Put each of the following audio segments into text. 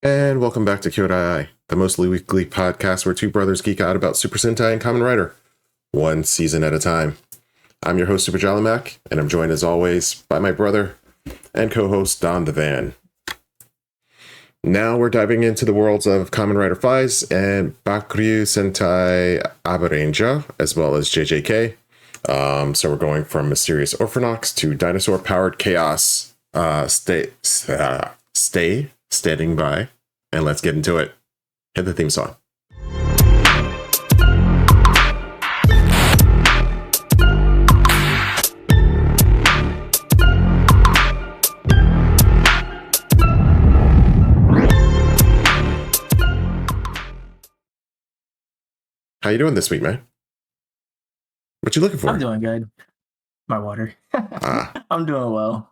And welcome back to Kyoudai Ai, the mostly weekly podcast where two brothers geek out about Super Sentai and Kamen Rider, one season at a time. I'm your host, SuperJollyMac, and I'm joined as always by my brother and co-host, DonTheVan. Now we're diving into the worlds of Kamen Rider Faiz and Bakuryuu Sentai Abaranger, as well as JJK. So we're going from mysterious orphanox to dinosaur-powered chaos. Stay standing by, and let's get into it. Hit the theme song. How you doing this week, man? What you looking for? I'm doing good. My water. I'm doing well.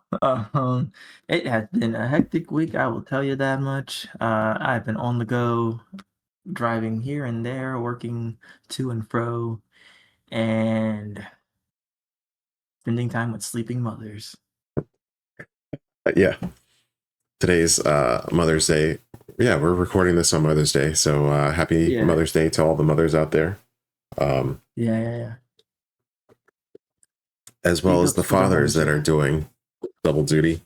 It has been a hectic week, I will tell you that much. I've been on the go, driving here and there, working to and fro, and spending time with sleeping mothers. Yeah. Today's Mother's Day. Yeah, we're recording this on Mother's Day, so happy Mother's Day to all the mothers out there. Yeah. As well as the fathers that are doing double duty.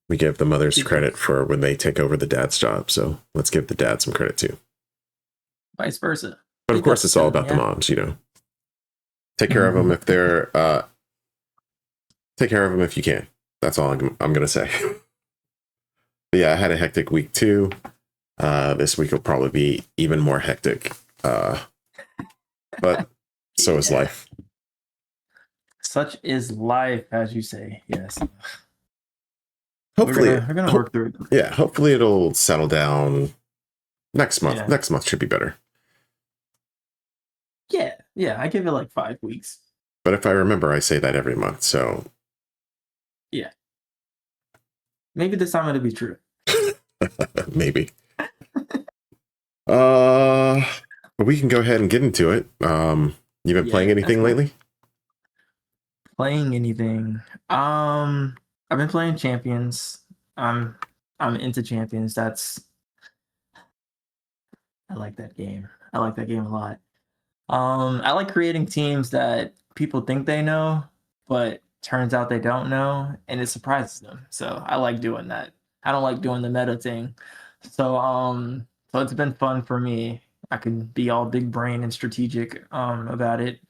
We give the mothers credit for when they take over the dad's job, so let's give the dad some credit too. Vice versa. But of course, it's all about the moms, you know. Take care of them if they're... take care of them if you can. That's all I'm going to say. But yeah, I had a hectic week too. This week will probably be even more hectic. But so is life. Such is life, as you say. Yes. Hopefully, we're gonna work through it. Yeah, hopefully it'll settle down next month. Yeah. Next month should be better. Yeah, I give it like 5 weeks. But if I remember, I say that every month, so... Yeah. Maybe this time it'll be true. Maybe. We can go ahead and get into it. You been playing anything lately? Playing anything? I've been playing Champions. I'm into Champions. I like that game. I like that game a lot. I like creating teams that people think they know, but turns out they don't know, and it surprises them. So I like doing that. I don't like doing the meta thing. So it's been fun for me. I can be all big brain and strategic about it.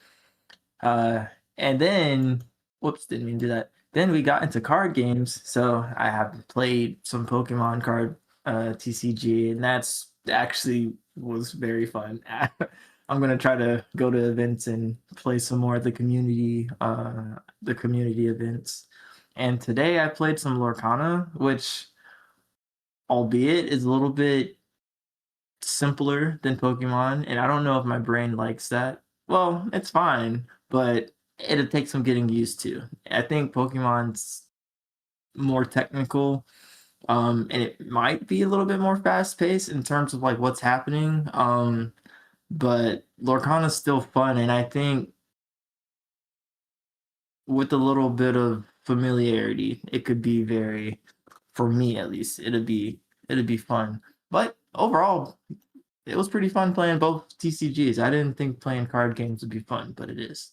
And then, whoops, didn't mean to do that. Then we got into card games. So I have played some Pokemon card TCG, and that's actually was very fun. I'm gonna try to go to events and play some more of the community events. And today I played some Lorcana, which, albeit, is a little bit simpler than Pokemon, and I don't know if my brain likes that. Well, it's fine, but it'll take some getting used to. I think Pokemon's more technical, and it might be a little bit more fast-paced in terms of like what's happening. But Lorcana's still fun, and I think with a little bit of familiarity, it could be very, for me at least, it'd be fun. But overall, it was pretty fun playing both TCGs. I didn't think playing card games would be fun, but it is.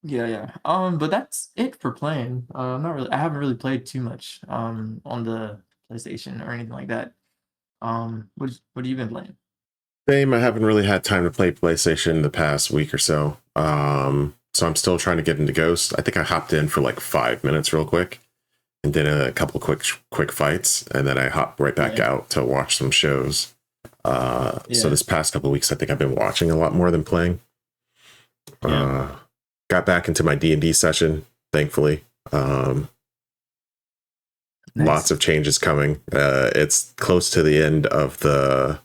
Yeah. But that's it for playing. I haven't really played too much on the PlayStation or anything like that. What have you been playing? Same. I haven't really had time to play PlayStation the past week or so. So I'm still trying to get into Ghost. I think I hopped in for like 5 minutes real quick and did a couple quick fights, and then I hopped right back out to watch some shows. So this past couple of weeks, I think I've been watching a lot more than playing. Got back into my D&D session, thankfully. Nice. Lots of changes coming. It's close to the end of the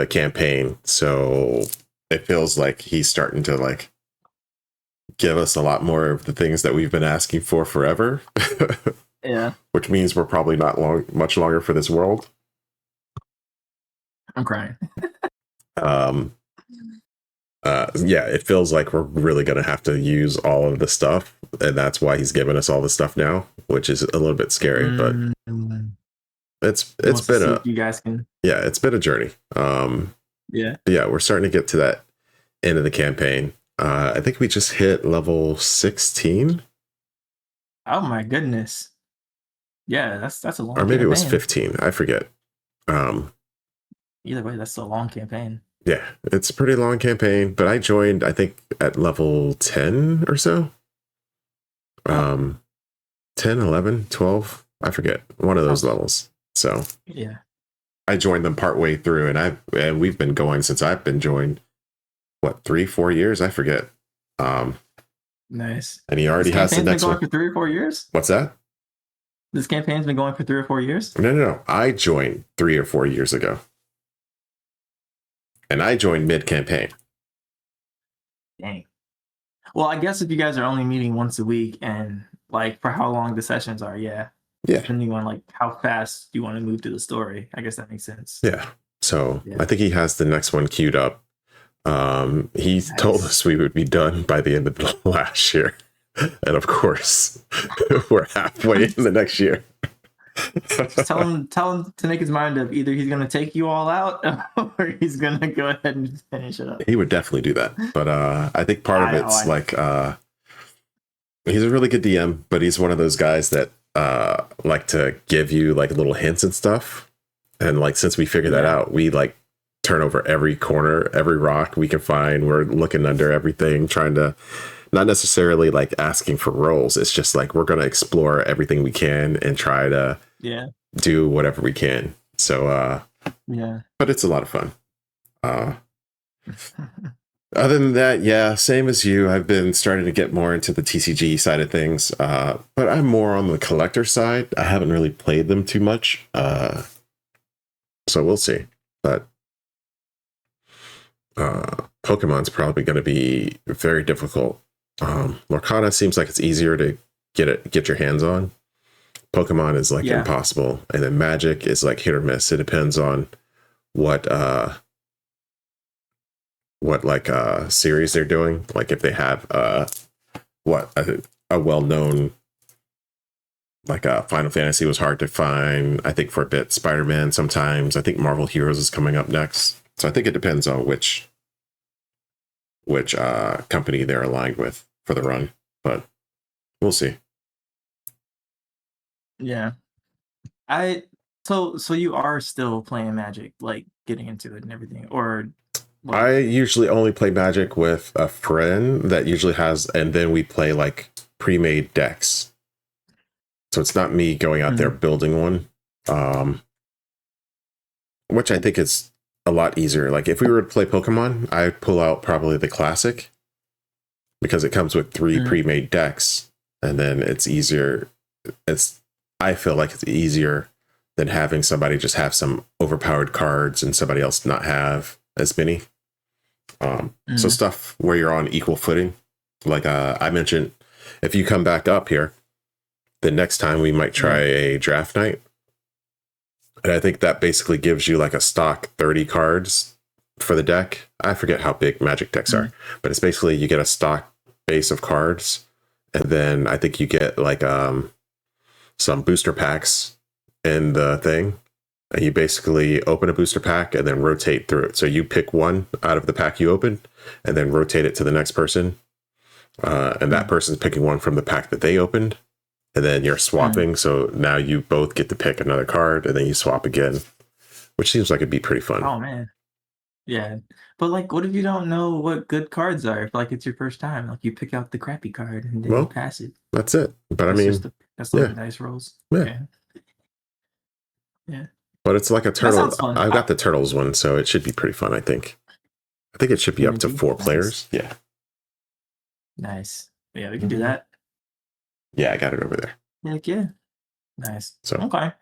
campaign, so it feels like he's starting to like give us a lot more of the things that we've been asking for forever. Yeah. Which means we're probably not much longer for this world. I'm crying. Yeah, it feels like we're really gonna have to use all of the stuff, and that's why he's giving us all the stuff now, which is a little bit scary. But He it's wants to been see a if you guys can. it's been a journey. Yeah. Yeah, we're starting to get to that end of the campaign. I think we just hit level 16. Oh my goodness. Yeah, that's a long Or maybe campaign. it was 15. I forget. Either way, that's a long campaign. Yeah, it's a pretty long campaign, but I joined, I think, at level 10 or so. 10, 11, 12. I forget. One of those levels. So yeah, I joined them partway through, and we've been going since I've been joined. What, 3-4 years? I forget. Nice. And he already has the next one. Been going for 3 or 4 years. What's that? This campaign's been going for 3 or 4 years. No. I joined 3 or 4 years ago, and I joined mid-campaign. Dang. Well, I guess if you guys are only meeting once a week and like for how long the sessions are, yeah, depending on like how fast you want to move to the story, I guess that makes sense. Yeah. So I think he has the next one queued up. He told us we would be done by the end of the last year, and of course, we're halfway in the next year. Just tell him to make his mind up. Either he's gonna take you all out, or he's gonna go ahead and finish it up. He would definitely do that, but I think part of it's like he's a really good DM, but he's one of those guys that like to give you like little hints and stuff. And like since we figured that out, we like turn over every corner, every rock we can find. We're looking under everything, trying to not necessarily like asking for roles. It's just like we're gonna explore everything we can and try to do whatever we can. So but it's a lot of fun. Other than that, same as you. I've been starting to get more into the TCG side of things, but I'm more on the collector side. I haven't really played them too much, so we'll see. But Pokemon's probably going to be very difficult. Lorcana seems like it's easier to get your hands on. Pokemon is like impossible, and then Magic is like hit or miss. It depends on what series they're doing. Like if they have a well-known like Final Fantasy was hard to find. I think for a bit Spider-Man sometimes. I think Marvel Heroes is coming up next. So I think it depends on which company they're aligned with for the run, but we'll see. Yeah. So you are still playing Magic, like getting into it and everything, or what? I usually only play Magic with a friend that usually has, and then we play like pre-made decks. So it's not me going out there building one, which I think is a lot easier. Like if we were to play Pokemon, I'd pull out probably the classic because it comes with 3 pre-made decks, and then it's easier. I feel like it's easier than having somebody just have some overpowered cards and somebody else not have as many. So stuff where you're on equal footing. Like I mentioned, if you come back up here, the next time we might try a draft night. And I think that basically gives you like a stock 30 cards for the deck. I forget how big Magic decks are, but it's basically you get a stock base of cards, and then I think you get like some booster packs in the thing, and you basically open a booster pack and then rotate through it. So you pick one out of the pack you opened and then rotate it to the next person, and that person's picking one from the pack that they opened, and then you're swapping. So now you both get to pick another card, and then you swap again, which seems like it'd be pretty fun. Oh man, yeah. But like, what if you don't know what good cards are? If like it's your first time, like you pick out the crappy card and then you pass it. That's it. But I mean, that's like nice rolls. Yeah. But it's like a turtle. I've got the turtles one, so it should be pretty fun. I think it should be up to 4 players. Yeah. Nice. Yeah, we can do that. Yeah, I got it over there. Heck yeah. Nice. So okay.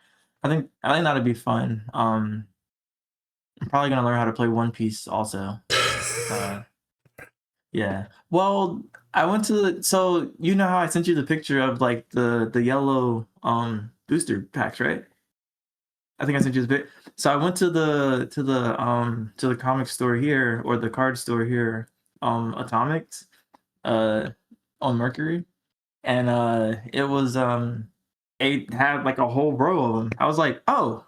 I think that'd be fun. I'm probably gonna learn how to play One Piece also. Yeah. Well, I went to so you know how I sent you the picture of like the yellow booster packs, right? I think I sent you the bit. So I went to the comic store here, or the card store here, Atomics on Mercury, and it was it had like a whole row of them. I was like, oh,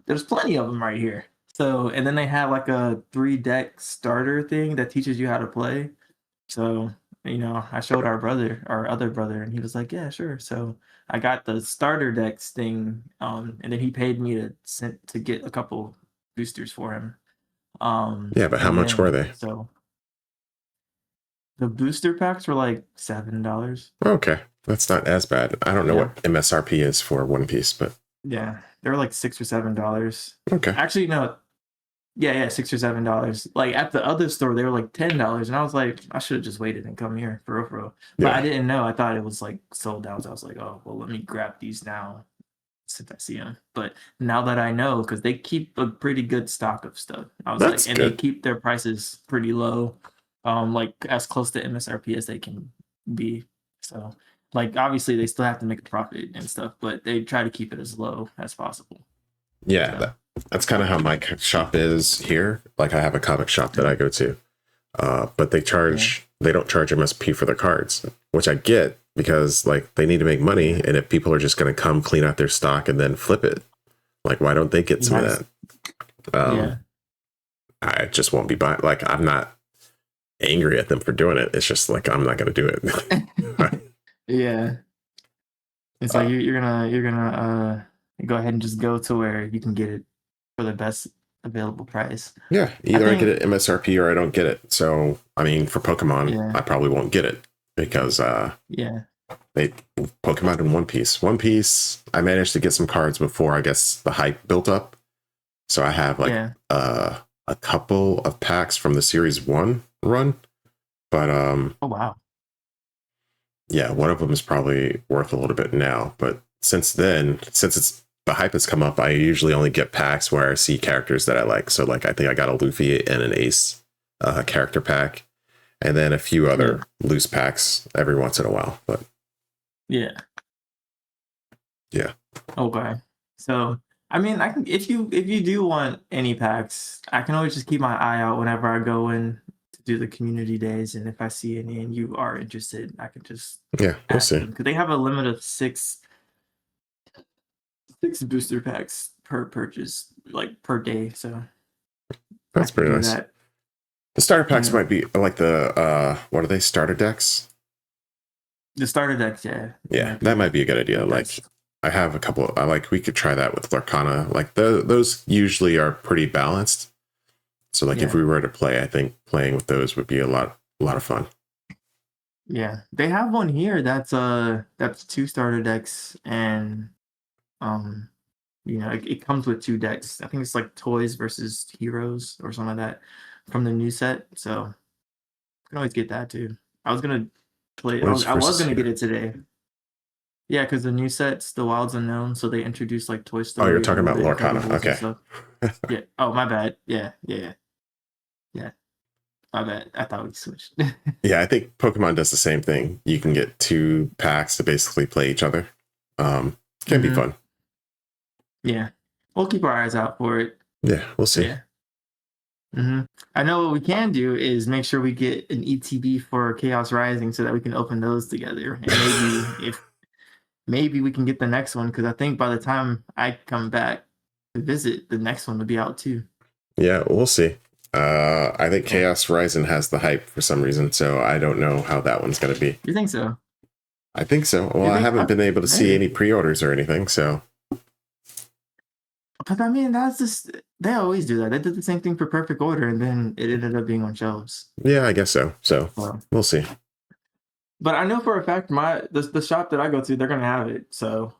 there's plenty of them right here. So, and then they have like a 3-deck starter thing that teaches you how to play. So, I showed our other brother, and he was like, yeah, sure. So I got the starter decks thing, and then he paid me to get a couple boosters for him. Yeah, but how And much were then they? so the booster packs were like $7. Okay, that's not as bad. I don't know Yeah. what MSRP is for One Piece, but Yeah, they were like $6 or $7. okay. Actually, no. Yeah, $6 or $7. Like at the other store, they were like $10, and I was like, I should have just waited and come here for real. But I Yeah, didn't know. I thought it was like sold out. So I was like, oh well, let me grab these now since I see them. But now that I know, because they keep a pretty good stock of stuff, I was that's like, and they good. keep their prices pretty low, like as close to MSRP as they can be. So, like obviously they still have to make a profit and stuff, but they try to keep it as low as possible. Yeah, So, that's kind of how my shop is here. Like I have a comic shop that I go to, but they don't charge MSP for their cards, which I get because like they need to make money, and if people are just going to come clean out their stock and then flip it, like why don't they get some of that? Yeah. I just won't be buying. Like I'm not angry at them for doing it. It's just like I'm not going to do it. Yeah. It's like you're gonna go ahead and just go to where you can get it for the best available price. Yeah, either I get think it MSRP or I don't get it. So I mean, for Pokemon, yeah, I probably won't get it because yeah, they Pokemon in One Piece. One Piece, I managed to get some cards before I guess the hype built up. So I have like yeah, a couple of packs from the Series 1 run. But oh wow. yeah, one of them is probably worth a little bit now. But since then, since it's the hype has come up, I usually only get packs where I see characters that I like. So like I think I got a Luffy and an Ace character pack, and then a few other loose packs every once in a while. But Yeah. Okay. So I mean I can if you do want any packs, I can always just keep my eye out whenever I go in to do the community days, and if I see any and you are interested, I can just yeah, we'll ask see. them because they have a limit of six booster packs per purchase, like per day. So I That's can pretty do nice. that. The starter packs Yeah. might be like the what are they? Starter decks? The starter decks, yeah. Yeah, that might be a good idea. the Like best. I have a couple. I like we could try that with Larcana. Like those usually are pretty balanced. So like if Yeah. we were to play, I think playing with those would be a lot of fun. Yeah. They have one here that's 2 starter decks, and um it comes with 2 decks. I think it's like toys versus heroes or something like that from the new set. So you can always get that too. I was gonna play Toys I was versus gonna get here. it today. Yeah, because the new set's The Wilds Unknown, so they introduced like Toy Oh, you're Story and talking all about the Lorcana. Incredibles and Okay. stuff. Yeah. Oh, my bad. Yeah. My bad. I thought we switched. Yeah, I think Pokemon does the same thing. You can get 2 packs to basically play each other. Can be fun. Yeah. We'll keep our eyes out for it. Yeah, we'll see. Yeah. I know what we can do is make sure we get an ETB for Chaos Rising so that we can open those together. And maybe we can get the next one, because I think by the time I come back to visit, the next one will be out too. Yeah, we'll see. I think Chaos Rising has the hype for some reason, so I don't know how that one's going to be. You think so? I think so. Well, I haven't been able to see Maybe. any pre-orders or anything, so. But I mean, that's just, they always do that. They did the same thing for Perfect Order, and then it ended up being on shelves. Yeah, I guess so. So Well, we'll see. but I know for a fact the shop that I go to, they're gonna have it. So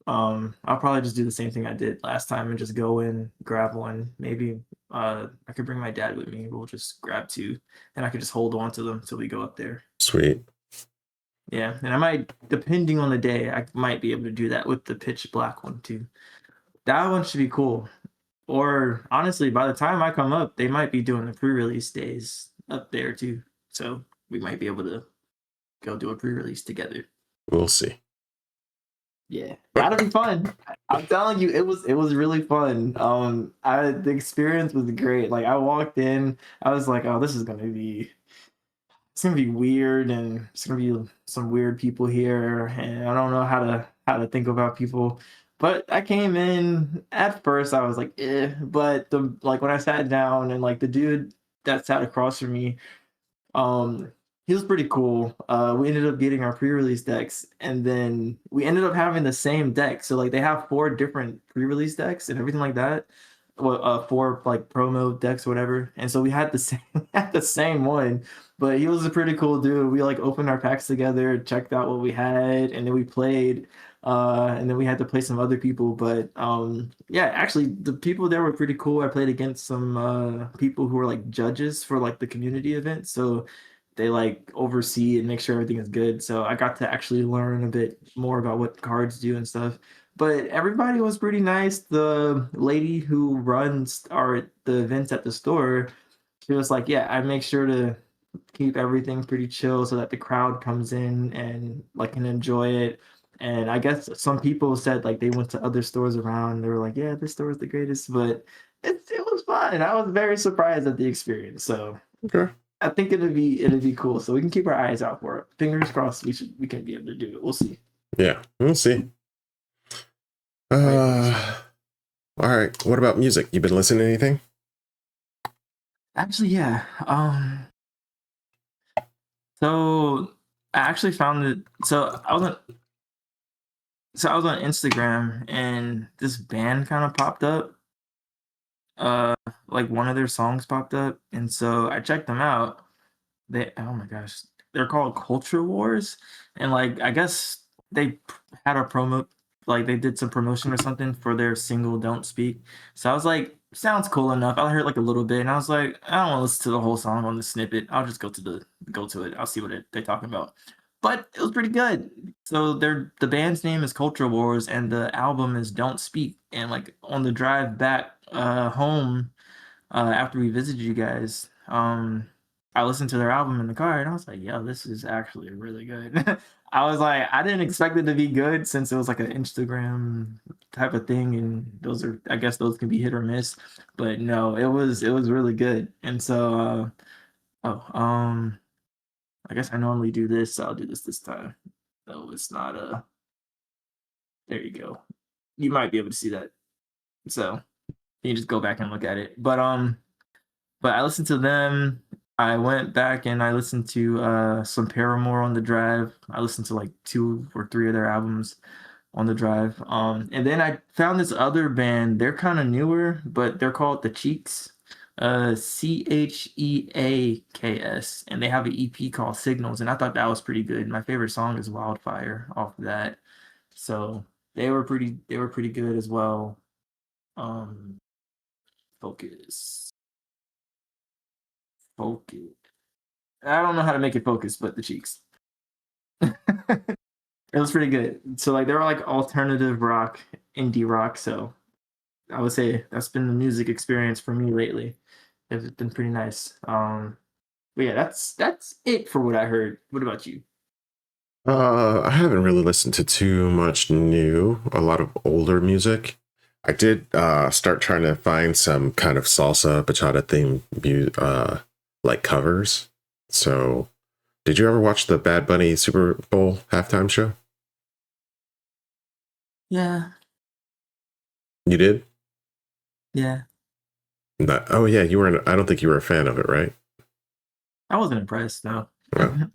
I'll probably just do the same thing I did last time and just go in, grab one. Maybe I could bring my dad with me. We'll just grab 2, and I could just hold on to them till we go up there. Sweet. Yeah, and I might, depending on the day, I might be able to do that with the pitch black one too. That one should be cool. Or honestly, by the time I come up, they might be doing the pre-release days up there too. So we might be able to go do a pre-release together. We'll see. Yeah, that'll be fun. I'm telling you, it was really fun. The experience was great. Like I walked in, I was like, oh, this is gonna be it's gonna be weird, and it's gonna be some weird people here, and I don't know how to think about people. But I came in at first, I was like, but the like when I sat down and like the dude that sat across from me, he was pretty cool. We ended up getting our pre-release decks, and then we ended up having the same deck. So like they have four different pre-release decks and everything like that. Well, four like promo decks, or whatever. And so we had the same had the same one. But he was a pretty cool dude. We like opened our packs together, checked out what we had, and then we played. And then we had to play some other people. But yeah, actually the people there were pretty cool. I played against some people who were like judges for like the community event. So they like oversee and make sure everything is good. So I got to actually learn a bit more about what cards do and stuff. But everybody was pretty nice. The lady who runs the events at the store, she was like, "Yeah, I make sure to keep everything pretty chill so that the crowd comes in and like can enjoy it." And I guess some people said like they went to other stores around. They were like, "Yeah, this store is the greatest," but it was fun. I was very surprised at the experience. So Okay. I think it'd be cool. So we can keep our eyes out for it. Fingers crossed we can be able to do it. We'll see. Yeah, we'll see. All right. What about music? You been listening to anything? Actually, yeah. So I actually found it. So I was on Instagram and this band kind of popped up. Uh, like one of their songs popped up, and so I checked them out. Oh my gosh, they're called Culture Wars, and like I guess they had a promo, like they did some promotion or something for their single "Don't Speak." So I was like, sounds cool enough. I heard like a little bit, and I was like, I don't want to listen to the whole song on the snippet. I'll just go to it. I'll see what they're talking about. But it was pretty good. So the band's name is Culture Wars, and the album is "Don't Speak." And like on the drive back home after we visited you guys, I listened to their album in the car and I was like, yo, this is actually really good. I was like, I didn't expect it to be good since it was like an Instagram type of thing, and I guess those can be hit or miss. But no, it was really good. And so I guess I normally do this, so I'll do this time. No, it's not there you go. You might be able to see that. So you can just go back and look at it. But I listened to them. I went back and I listened to some Paramore on the drive. I listened to like 2 or 3 of their albums on the drive. And then I found this other band. They're kind of newer, but they're called The Cheeks. Cheaks, and they have an EP called Signals, and I thought that was pretty good. My favorite song is Wildfire off of that. So they were pretty good as well. Focus. Focus. I don't know how to make it focus, but The Cheeks. It was pretty good. So like they were like alternative rock, indie rock. So I would say that's been the music experience for me lately. It's been pretty nice. But yeah, that's it for what I heard. What about you? I haven't really listened to too much new, a lot of older music. I did start trying to find some kind of salsa bachata theme like covers. So did you ever watch the Bad Bunny Super Bowl halftime show? Yeah, You did? yeah. Oh yeah, you weren't. I don't think you were a fan of it, right? I wasn't impressed. No.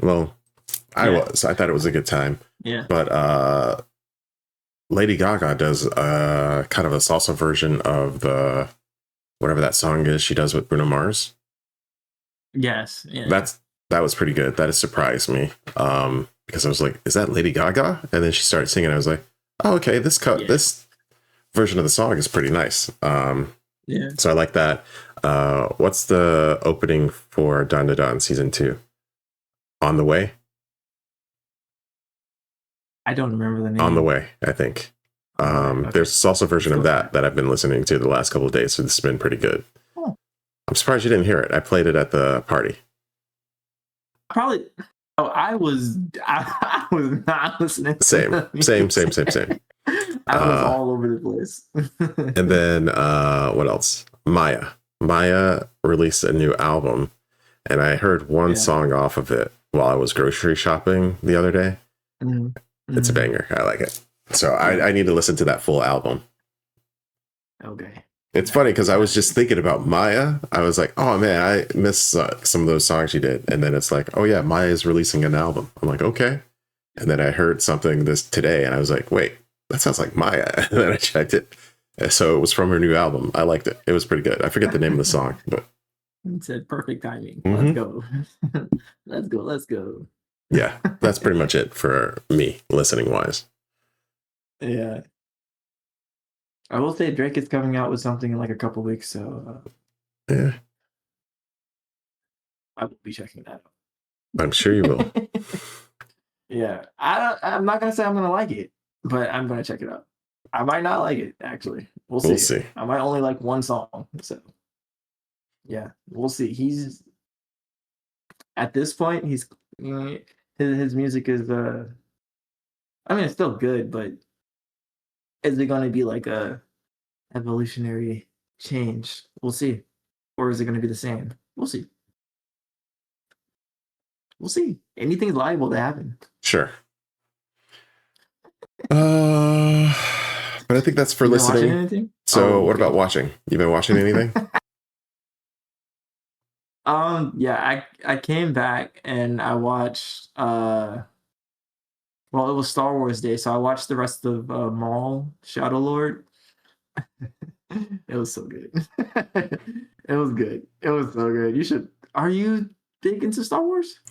Well, I Yeah. was. I thought it was a good time. Yeah. But Lady Gaga does kind of a salsa version of the whatever that song is she does with Bruno Mars. Yes. Yeah. That was pretty good. That has surprised me. Because I was like, is that Lady Gaga? And then she started singing. I was like, oh, okay, this version of the song is pretty nice. Yeah. So I like that. What's the opening for DonTheVan season 2? On the Way? I don't remember the name. On the Way, I think. Okay. There's a salsa version of that I've been listening to the last couple of days, so this has been pretty good. Oh. I'm surprised you didn't hear it. I played it at the party. Probably. Oh, I was not listening. Same. I was all over the place. And then what else? Maya. Maya released a new album, and I heard one song off of it while I was grocery shopping the other day. It's a banger. I like it. So I need to listen to that full album. Okay. It's funny because I was just thinking about Maya. I was like, oh man, I miss some of those songs she did. And then it's like, oh yeah, Maya is releasing an album. I'm like, okay. And then I heard something today and I was like, wait, that sounds like Maya. And then I checked it. So it was from her new album. I liked it. It was pretty good. I forget the name of the song, but it said perfect timing. Let's go. Let's go. Yeah, that's pretty much it for me listening wise. Yeah. I will say Drake is coming out with something in like a couple weeks, so yeah, I will be checking that out. I'm sure you will. Yeah, I'm not gonna say I'm gonna like it, but I'm gonna check it out. I might not like it actually. We'll see. I might only like one song. So yeah, we'll see. He's at this point. His music is I mean, it's still good, but is it going to be like a evolutionary change? We'll see. Or is it going to be the same? We'll see. We'll see. Anything's liable to happen. Sure. But I think that's for listening. So what about watching? You been watching anything? Yeah, I came back and I watched well, it was Star Wars Day, so I watched the rest of Maul Shadow Lord. It was so good. It was good. It was so good. You should. Are you big into Star Wars?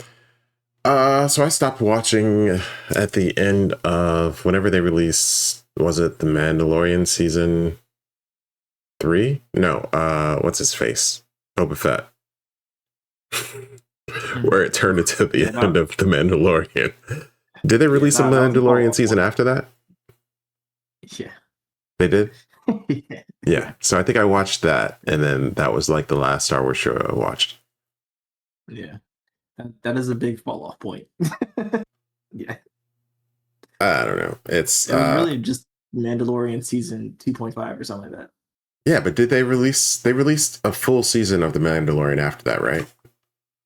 So I stopped watching at the end of whenever they released. Was it The Mandalorian season 3? No. What's his face? Boba Fett. Where it turned into the end of The Mandalorian. Did they release a Mandalorian season after that? Yeah. They did? Yeah. So I think I watched that, and then that was like the last Star Wars show I watched. Yeah. That is a big fall off point. Yeah. I don't know. It was really just Mandalorian season 2.5 or something like that. Yeah, but did they released a full season of The Mandalorian after that, right?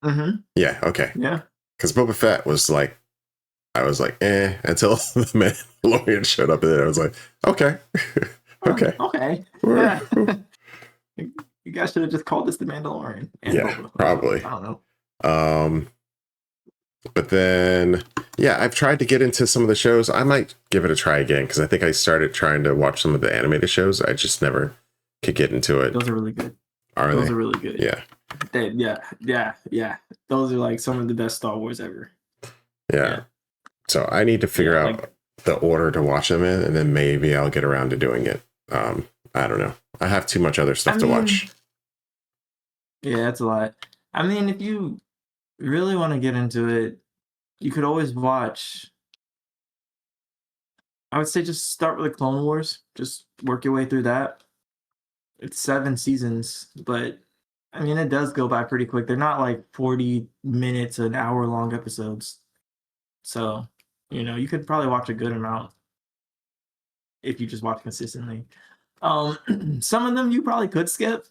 Mm-hmm. Yeah, okay. Yeah. Because Boba Fett was like, I was like, until The Mandalorian showed up, and then I was like, okay. Okay. Okay. Yeah. You guys should have just called this The Mandalorian. Yeah, Boba. probably. I don't know. But then, yeah, I've tried to get into some of the shows. I might give it a try again because I think I started trying to watch some of the animated shows. I just never could get into it. Those are really good. Those are really good. Yeah. Yeah. Those are like some of the best Star Wars ever. Yeah. So I need to figure out the order to watch them in, and then maybe I'll get around to doing it. I don't know. I have too much other stuff to watch. Yeah, that's a lot. I mean, if you really want to get into it, you could always watch. I would say just start with the Clone Wars. Just work your way through that. It's 7 seasons, but I mean, it does go by pretty quick. They're not like 40 minutes, an hour long episodes. So, you could probably watch a good amount if you just watch consistently. Some of them you probably could skip.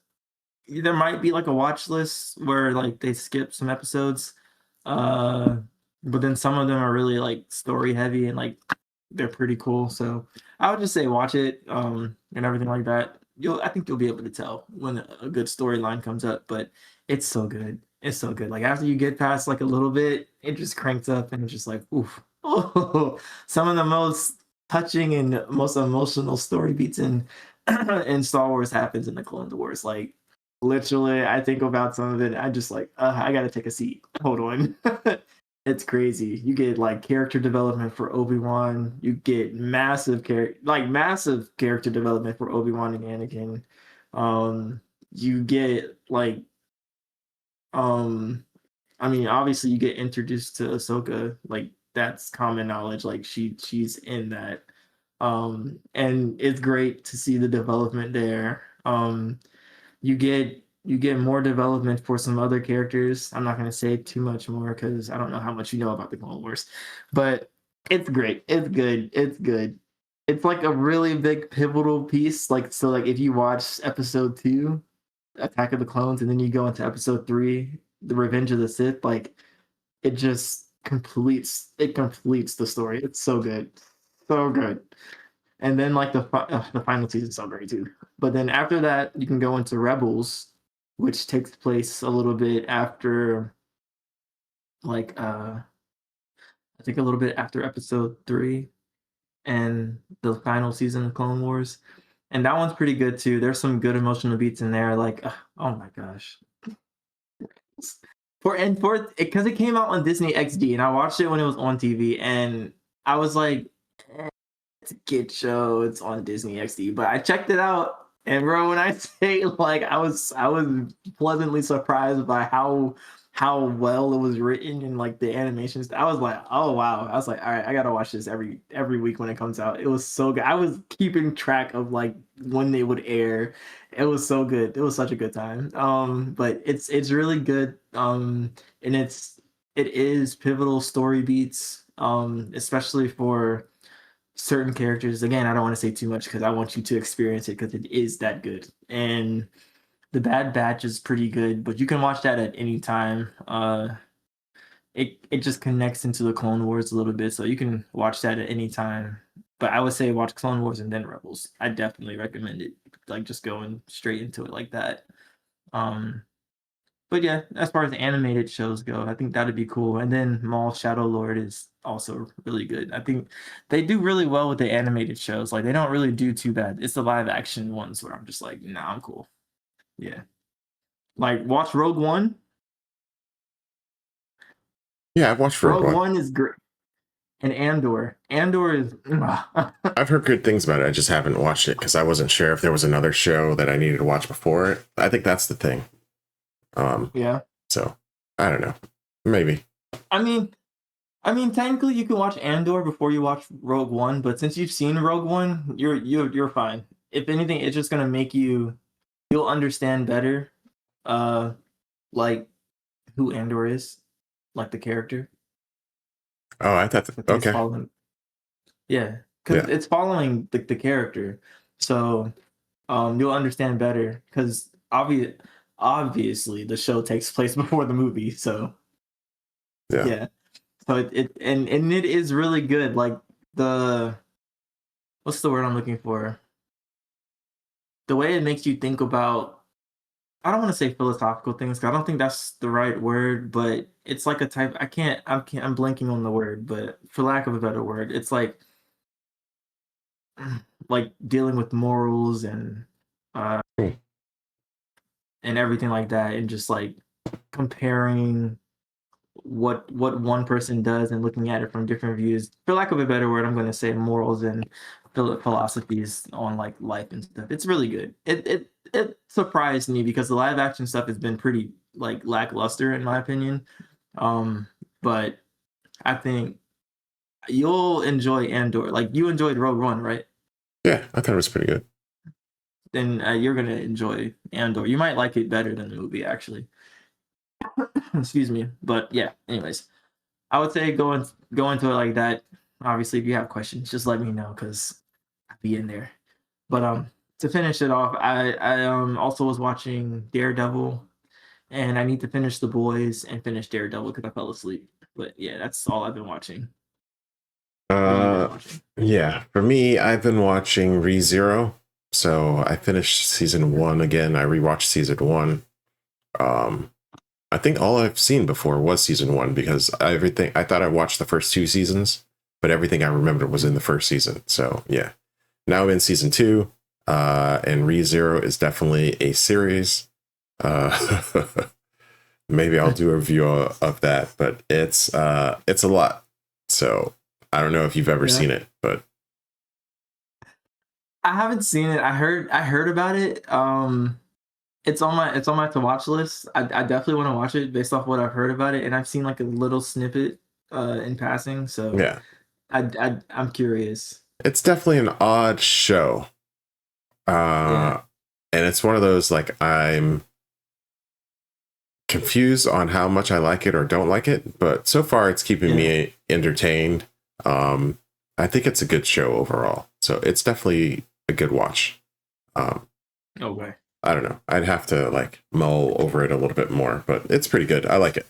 There might be like a watch list where like they skip some episodes. But then some of them are really like story heavy and like they're pretty cool. So I would just say watch it and everything like that. I think you'll be able to tell when a good storyline comes up, but it's so good. It's so good. Like after you get past like a little bit, it just cranks up and it's just like, oof. Oh, some of the most touching and most emotional story beats in Star Wars happens in the Clone Wars. Like literally, I think about some of it. I just like, I gotta take a seat. Hold on. It's crazy. You get like character development for Obi-Wan. You get massive character development for Obi-Wan and Anakin. You get like, I mean, obviously you get introduced to Ahsoka. Like that's common knowledge. Like she's in that. And it's great to see the development there. You get more development for some other characters. I'm not going to say too much more because I don't know how much you know about the Clone Wars, but it's great. It's good. It's good. it's like a really big pivotal piece. Like, so like if you watch episode 2, Attack of the Clones, and then you go into episode 3, The Revenge of the Sith, like it just completes the story. It's so good. So good. And then like the final season's so great too. But then after that, you can go into Rebels, which takes place a little bit after like I think a little bit after episode 3 and the final season of Clone Wars. And that one's pretty good too. There's some good emotional beats in there. Like, oh my gosh. Because it came out on Disney XD, and I watched it when it was on TV, and I was like, it's a kid show. It's on Disney XD, but I checked it out, and bro, when I say like I was pleasantly surprised by how well it was written and like the animations. I was like, oh wow. I was like, all right, I gotta watch this every week when it comes out. It was so good. I was keeping track of like when they would air. It was so good. It was such a good time. But it's really good. And it is pivotal story beats. Especially for certain characters. Again, I don't want to say too much because I want you to experience it because it is that good. And the Bad Batch is pretty good, but you can watch that at any time. It just connects into the Clone Wars a little bit, so you can watch that at any time. But I would say watch Clone Wars and then Rebels. I definitely recommend it. Like just going straight into it like that. But yeah, as far as animated shows go, I think that'd be cool. And then Maul Shadow Lord is also really good. I think they do really well with the animated shows. Like they don't really do too bad. It's the live action ones where I'm just like, nah, I'm cool. Yeah. Like watch Rogue One. Yeah, I've watched Rogue Rogue One. One is great. And Andor. Andor is I've heard good things about it. I just haven't watched it because I wasn't sure if there was another show that I needed to watch before it. I think that's the thing. yeah. So I don't know. Maybe. I mean technically you can watch Andor before you watch Rogue One, but since you've seen Rogue One, you're fine. If anything, it's just gonna make you'll understand better like who Andor is, like the character. Oh, I thought that, okay. Yeah, because it's following the character, so you'll understand better. Because obviously the show takes place before the movie, so yeah. So it is really good. Like what's the word I'm looking for? The way it makes you think about. I don't want to say philosophical things. 'Cause I don't think that's the right word, but it's like a type. I'm blanking on the word, but for lack of a better word, it's like dealing with morals and everything like that, and just like comparing what one person does and looking at it from different views. For lack of a better word, I'm going to say morals and philosophies on like life and stuff. It's really good. It surprised me because the live action stuff has been pretty like lackluster in my opinion. But I think you'll enjoy Andor. Like you enjoyed Rogue One, right? Yeah, I thought it was pretty good. Then you're gonna enjoy Andor. You might like it better than the movie, actually. Excuse me, but yeah. Anyways, I would say go into it like that. Obviously, if you have questions, just let me know because I'll be in there. But to finish it off, I also was watching Daredevil, and I need to finish The Boys and finish Daredevil because I fell asleep. But yeah, that's all I've been watching. Yeah, for me, I've been watching ReZero. So I finished season 1 again. I rewatched season 1. I think all I've seen before was season 1 because I thought I watched the first 2 seasons, but everything I remembered was in the first season. So yeah, now I'm in season 2, and ReZero is definitely a series. Maybe I'll do a review of that, but it's a lot. So I don't know if you've ever seen it, but I haven't seen it. I heard about it. It's on my to watch list. I definitely want to watch it based off what I've heard about it, and I've seen like a little snippet in passing. So yeah, I'm curious. It's definitely an odd show. And it's one of those like I'm confused on how much I like it or don't like it, but so far it's keeping me entertained. I think it's a good show overall. So it's definitely a good watch. Okay. I don't know. I'd have to like mull over it a little bit more, but it's pretty good. I like it.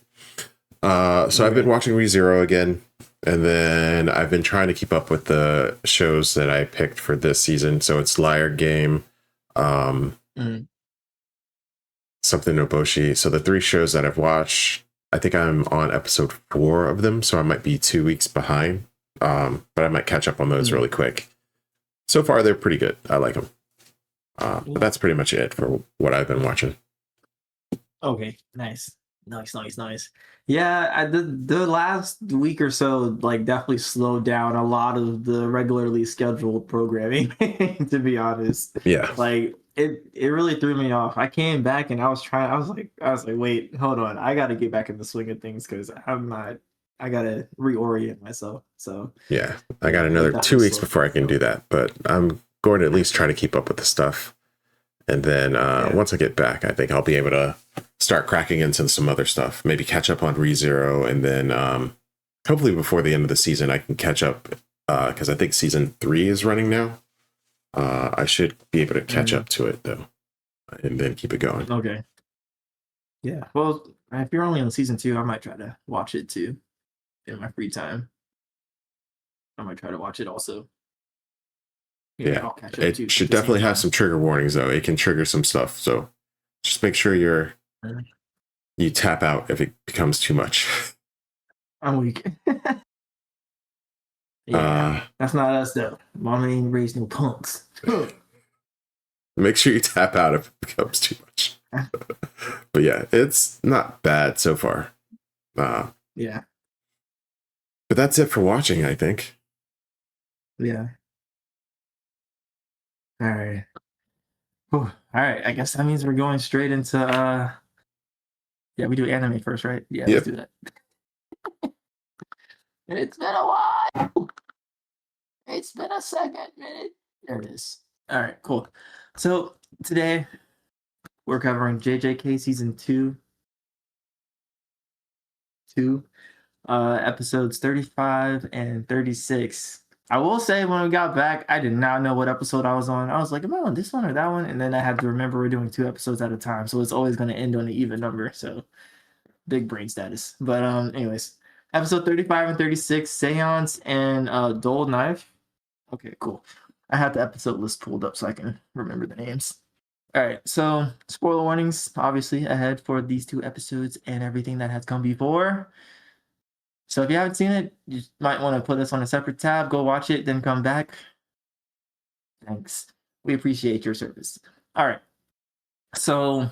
So I've been watching ReZero again, and then I've been trying to keep up with the shows that I picked for this season. So it's Liar Game, something Noboshi. So the 3 shows that I've watched, I think I'm on episode 4 of them, so I might be 2 weeks behind. But I might catch up on those really quick. So far, they're pretty good. I like them. But that's pretty much it for what I've been watching. Okay, nice. Yeah, the last week or so, like, definitely slowed down a lot of the regularly scheduled programming. To be honest, Yeah, like it really threw me off. I came back and I was like, wait, hold on, I got to get back in the swing of things because I'm not. I gotta reorient myself. So yeah, I got another 2 weeks before I can do that, but I'm going to at least try to keep up with the stuff. And then once I get back, I think I'll be able to start cracking into some other stuff. Maybe catch up on ReZero, and then hopefully before the end of the season, I can catch up because I think season 3 is running now. I should be able to catch up to it though, and then keep it going. Okay. Yeah. Well, if you're only on season 2, I might try to watch it too in my free time. I might try to watch it also. Yeah, I'll catch up it too should definitely have some trigger warnings though. It can trigger some stuff, so just make sure you tap out if it becomes too much. I'm weak. Yeah, that's not us though. Mama ain't raised no punks. Make sure you tap out if it becomes too much. But yeah, it's not bad so far. Yeah. But that's it for watching, I think. Yeah. All right. Whew. All right. I guess that means we're going straight into yeah, we do anime first, right? Yeah, let's do that. It's been a while. It's been a second minute. There it is. All right, cool. So today we're covering JJK season 2, episodes 35 and 36. I will say when we got back, I did not know what episode I was on. I was like, am I on this one or that one? And then I had to remember we're doing 2 episodes at a time, so it's always going to end on an even number. So big brain status. But anyways, episode 35 and 36, Seance and Dull Knife. Okay, cool. I had the episode list pulled up so I can remember the names. All right, so spoiler warnings obviously ahead for these 2 episodes and everything that has come before. So if you haven't seen it, you might want to put this on a separate tab, go watch it, then come back. Thanks. We appreciate your service. All right. So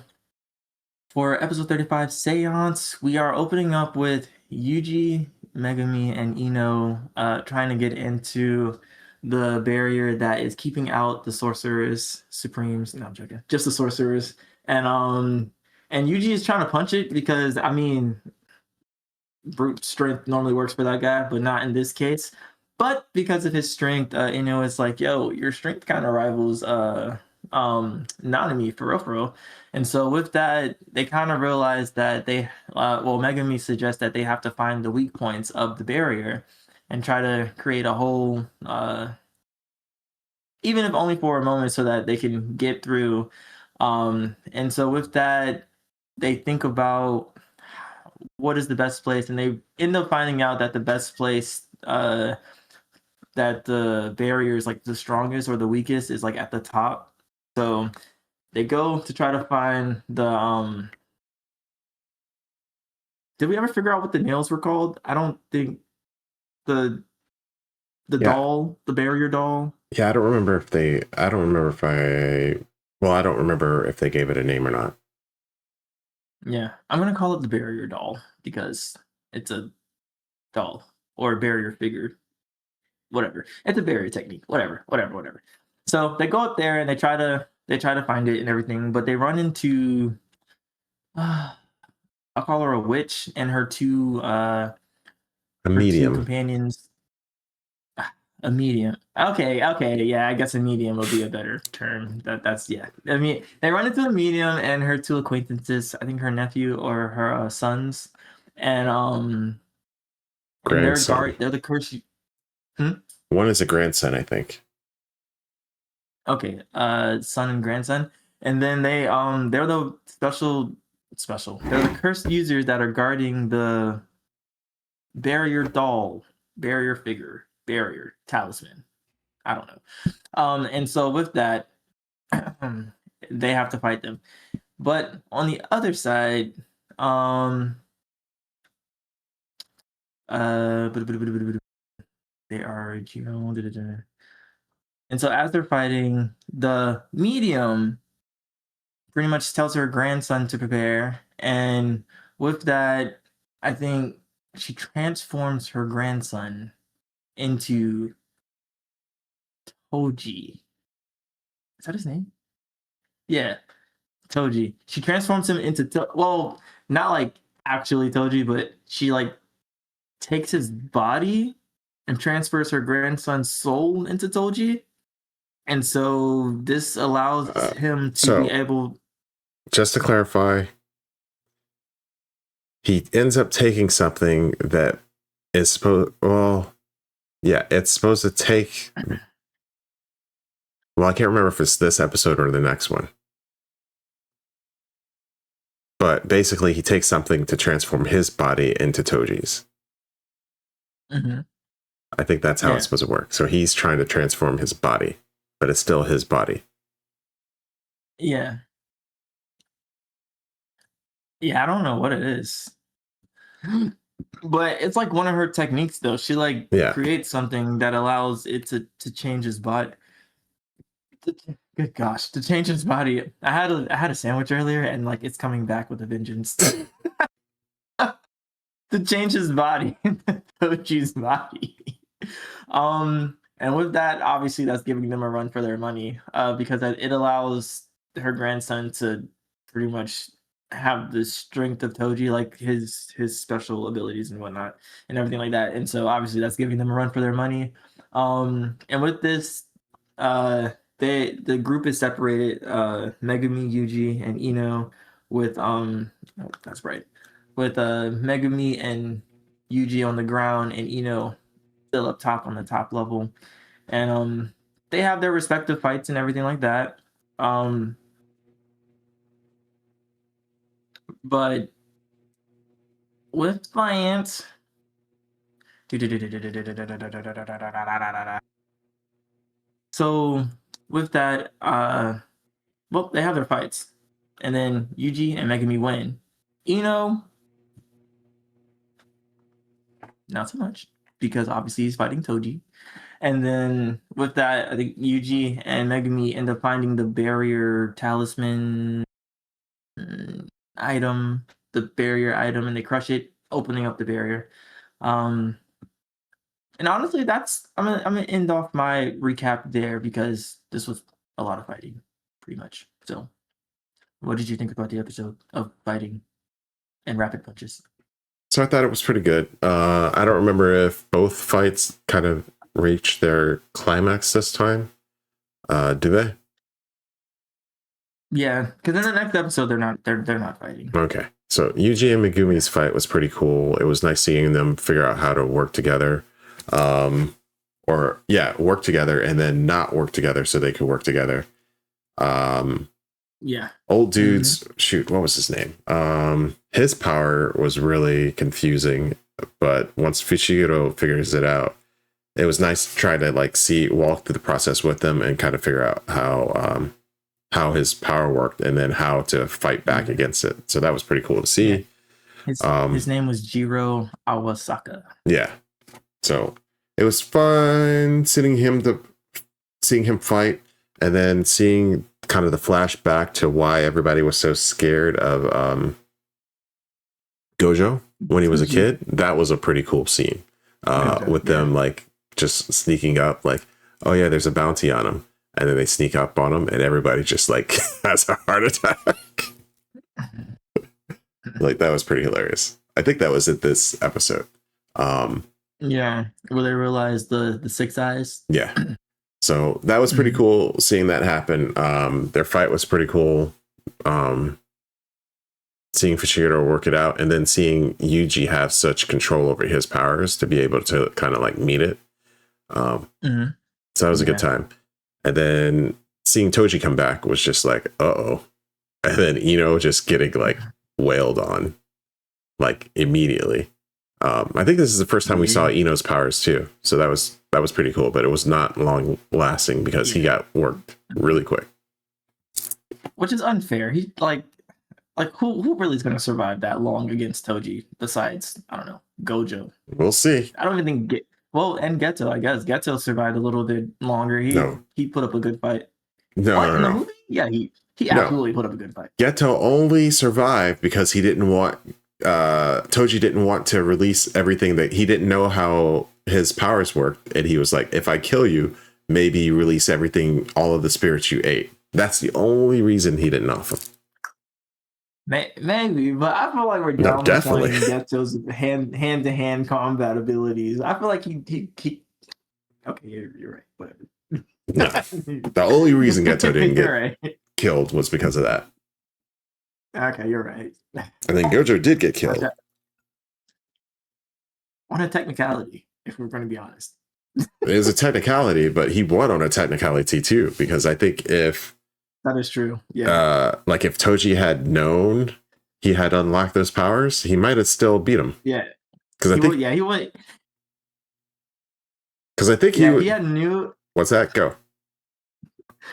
for episode 35, Seance, we are opening up with Yuji, Megami, and Ino trying to get into the barrier that is keeping out the sorcerers, supremes. No, I'm joking. Just the sorcerers. And Yuji is trying to punch it because, I mean, brute strength normally works for that guy, but not in this case. But because of his strength, Ino is like, yo, your strength kind of rivals Nanami for real. And so with that, they kind of realize that Megami suggests that they have to find the weak points of the barrier and try to create a whole even if only for a moment so that they can get through. And so with that, they think about what is the best place, and they end up finding out that the best place that the barrier is like the strongest or the weakest is like at the top. So they go to try to find the did we ever figure out what the nails were called? I don't think the doll, the barrier doll. Yeah, I don't remember if they gave it a name or not. Yeah, I'm gonna call it the barrier doll because it's a doll or a barrier figure. Whatever. It's a barrier technique. Whatever. So they go up there and they try to find it and everything, but they run into I'll call her a witch and her 2 medium. 2 companions. A medium. Okay, yeah, I guess a medium would be a better term. That's yeah. I mean, they run into a medium and her 2 acquaintances, I think her nephew or her sons, and grandson. they're the curse. One is a grandson, I think. Okay, son and grandson, and then they're the special. They're the cursed users that are guarding the barrier doll, barrier figure, barrier talisman. I don't know. And so with that, they have to fight them. But on the other side, they are and so as they're fighting, the medium pretty much tells her grandson to prepare, and with that, I think she transforms her grandson into Toji. Is that his name? Yeah, Toji. She transforms him into well, not like actually Toji, but she like takes his body and transfers her grandson's soul into Toji. And so this allows him to be able. Just to clarify, he ends up taking something that is supposed. Well, yeah, it's supposed to take. Well, I can't remember if it's this episode or the next one. But basically, he takes something to transform his body into Toji's. Mm-hmm. I think that's how it's supposed to work. So he's trying to transform his body, but it's still his body. Yeah. Yeah, I don't know what it is. But it's like one of her techniques, though. She creates something that allows it to change his body. Good gosh, to change his body. I had a sandwich earlier, and like it's coming back with a vengeance. To change his body, Toji's body. And with that, obviously, that's giving them a run for their money. Because it allows her grandson to pretty much have the strength of Toji, like his special abilities and whatnot, and everything like that. And so obviously, that's giving them a run for their money. And with this, the group is separated. Megumi, Yuji, and Ino with that's right. With Megumi and Yuji on the ground and Ino still up top on the top level. And they have their respective fights and everything like that. But with Viant, so with that, well, they have their fights, and then Yuji and Megumi win. Ino, not so much, because obviously he's fighting Toji. And then with that, I think Yuji and Megumi end up finding the barrier talisman item, and they crush it, opening up the barrier. And honestly, I'm gonna end off my recap there because this was a lot of fighting, pretty much. So, what did you think about the episode of fighting and rapid punches? So I thought it was pretty good. I don't remember if both fights kind of reached their climax this time. Do they? Yeah, because in the next episode they're not fighting. Okay, so Yuji and Megumi's fight was pretty cool. It was nice seeing them figure out how to work together, work together and then not work together so they could work together. Yeah, old dude's shoot, what was his name? His power was really confusing, but once Fushiguro figures it out, it was nice to try to walk through the process with them and kind of figure out how his power worked and then how to fight back against it. So that was pretty cool to see. His name was Jiro Awasaka. Yeah. So it was fun seeing him fight and then seeing kind of the flashback to why everybody was so scared of Gojo when he was a kid. That was a pretty cool scene. With them just sneaking up, oh yeah, there's a bounty on him. And then they sneak up on him and everybody just has a heart attack. That was pretty hilarious. I think that was at this episode. Yeah, where they realized the six eyes. Yeah. So that was pretty cool seeing that happen. Their fight was pretty cool. Seeing Fushiguro work it out and then seeing Yuji have such control over his powers to be able to kind of meet it. So that was a good time. And then seeing Toji come back was just like, uh-oh. And then Ino just getting like wailed on like immediately. I think this is the first time we saw Ino's powers too. So that was pretty cool, but it was not long lasting because he got worked really quick. Which is unfair. He like who really is gonna survive that long against Toji besides, I don't know, Gojo. We'll see. I don't even think and Geto, I guess. Geto survived a little bit longer. He put up a good fight. No. The movie? Yeah, he absolutely put up a good fight. Geto only survived because he didn't want Toji didn't want to release everything that he didn't know how his powers worked, and he was like, if I kill you, maybe you release everything, all of the spirits you ate. That's the only reason he didn't off him. Maybe, but I feel like we're definitely Geto's hand-to-hand combat abilities. I feel like he okay, you're right. Whatever. No, the only reason Geto didn't get killed was because of that. Okay, you're right. And then Gojo did get killed. Okay. On a technicality, if we're going to be honest. It is a technicality, but he won on a technicality too, because I think if that is true, yeah. Like if Toji had known he had unlocked those powers, he might have still beat him. Yeah, because I think he would. Because I think he had knew. What's that? Go.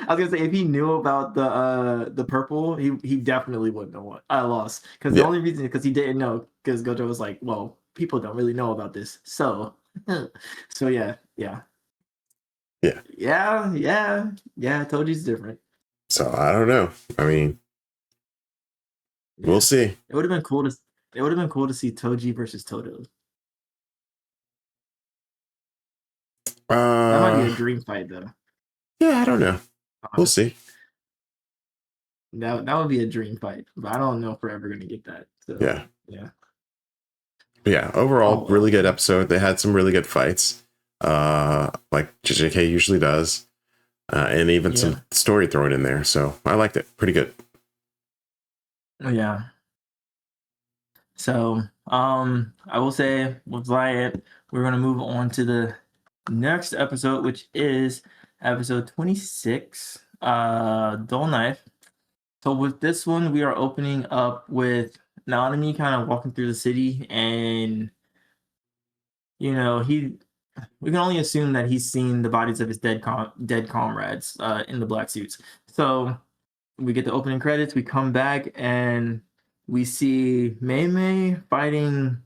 I was gonna say if he knew about the purple, he definitely wouldn't have won. I lost because the only reason because he didn't know because Gojo was like, well, people don't really know about this, so yeah. Toji's different. So I don't know. I mean, we'll see. It would have been cool to see Toji versus Toto. That might be a dream fight, though. Yeah, I don't know. We'll see. That would be a dream fight, but I don't know if we're ever going to get that. So, yeah. Overall, really good episode. They had some really good fights, like JJK usually does, and even some story thrown in there. So I liked it. Pretty good. Yeah. So, I will say with Riot, we're going to move on to the next episode, which is episode 26, Dull Knife. So with this one, we are opening up with Naomi kind of walking through the city, and we can only assume that he's seen the bodies of his dead comrades in the black suits. So we get the opening credits, we come back, and we see Mei Mei fighting.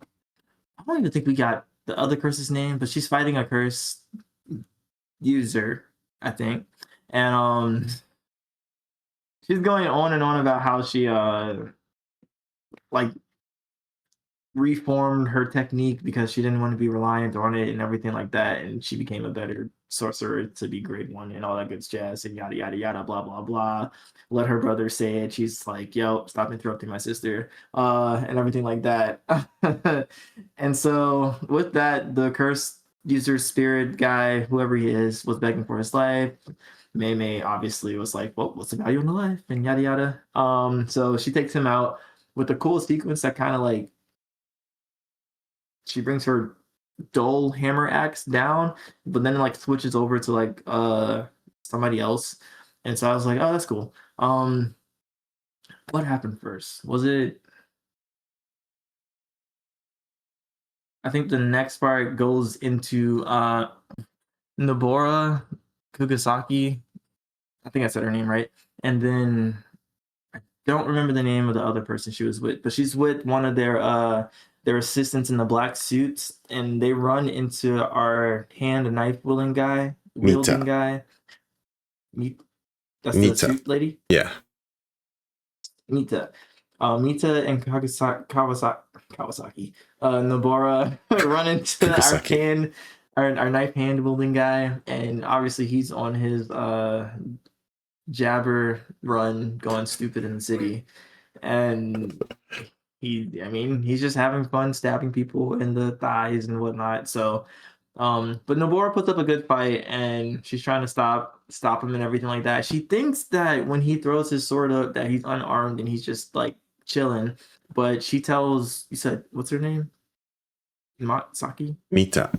I don't even think we got the other curse's name, but she's fighting a curse user, I think. And she's going on and on about how she reformed her technique because she didn't want to be reliant on it and everything like that, and she became a better sorcerer to be grade 1 and all that good jazz and yada yada yada blah blah blah. Let her brother say it. She's like, yo, stop interrupting my sister, and everything like that. And so with that, the curse user spirit guy, whoever he is, was begging for his life. Mei Mei obviously was like, well, what's the value in the life and yada yada. So she takes him out with a cool sequence that kind of like she brings her dull hammer axe down, but then like switches over to like somebody else. And so I was like, oh, that's cool. What happened first? Was it? I think the next part goes into Nobora Kugasaki. I think I said her name right. And then I don't remember the name of the other person she was with, but she's with one of their assistants in the black suits, and they run into our hand knife wielding guy. That's Mita. The suit lady? Yeah. Mita. Mita and Kawasaki. Nobara run into our knife hand wielding guy, and obviously he's on his jabber run going stupid in the city. And he's just having fun stabbing people in the thighs and whatnot. So, but Nobara puts up a good fight, and she's trying to stop him and everything like that. She thinks that when he throws his sword up, that he's unarmed and he's just like chilling. But she tells, you said, what's her name? Mita.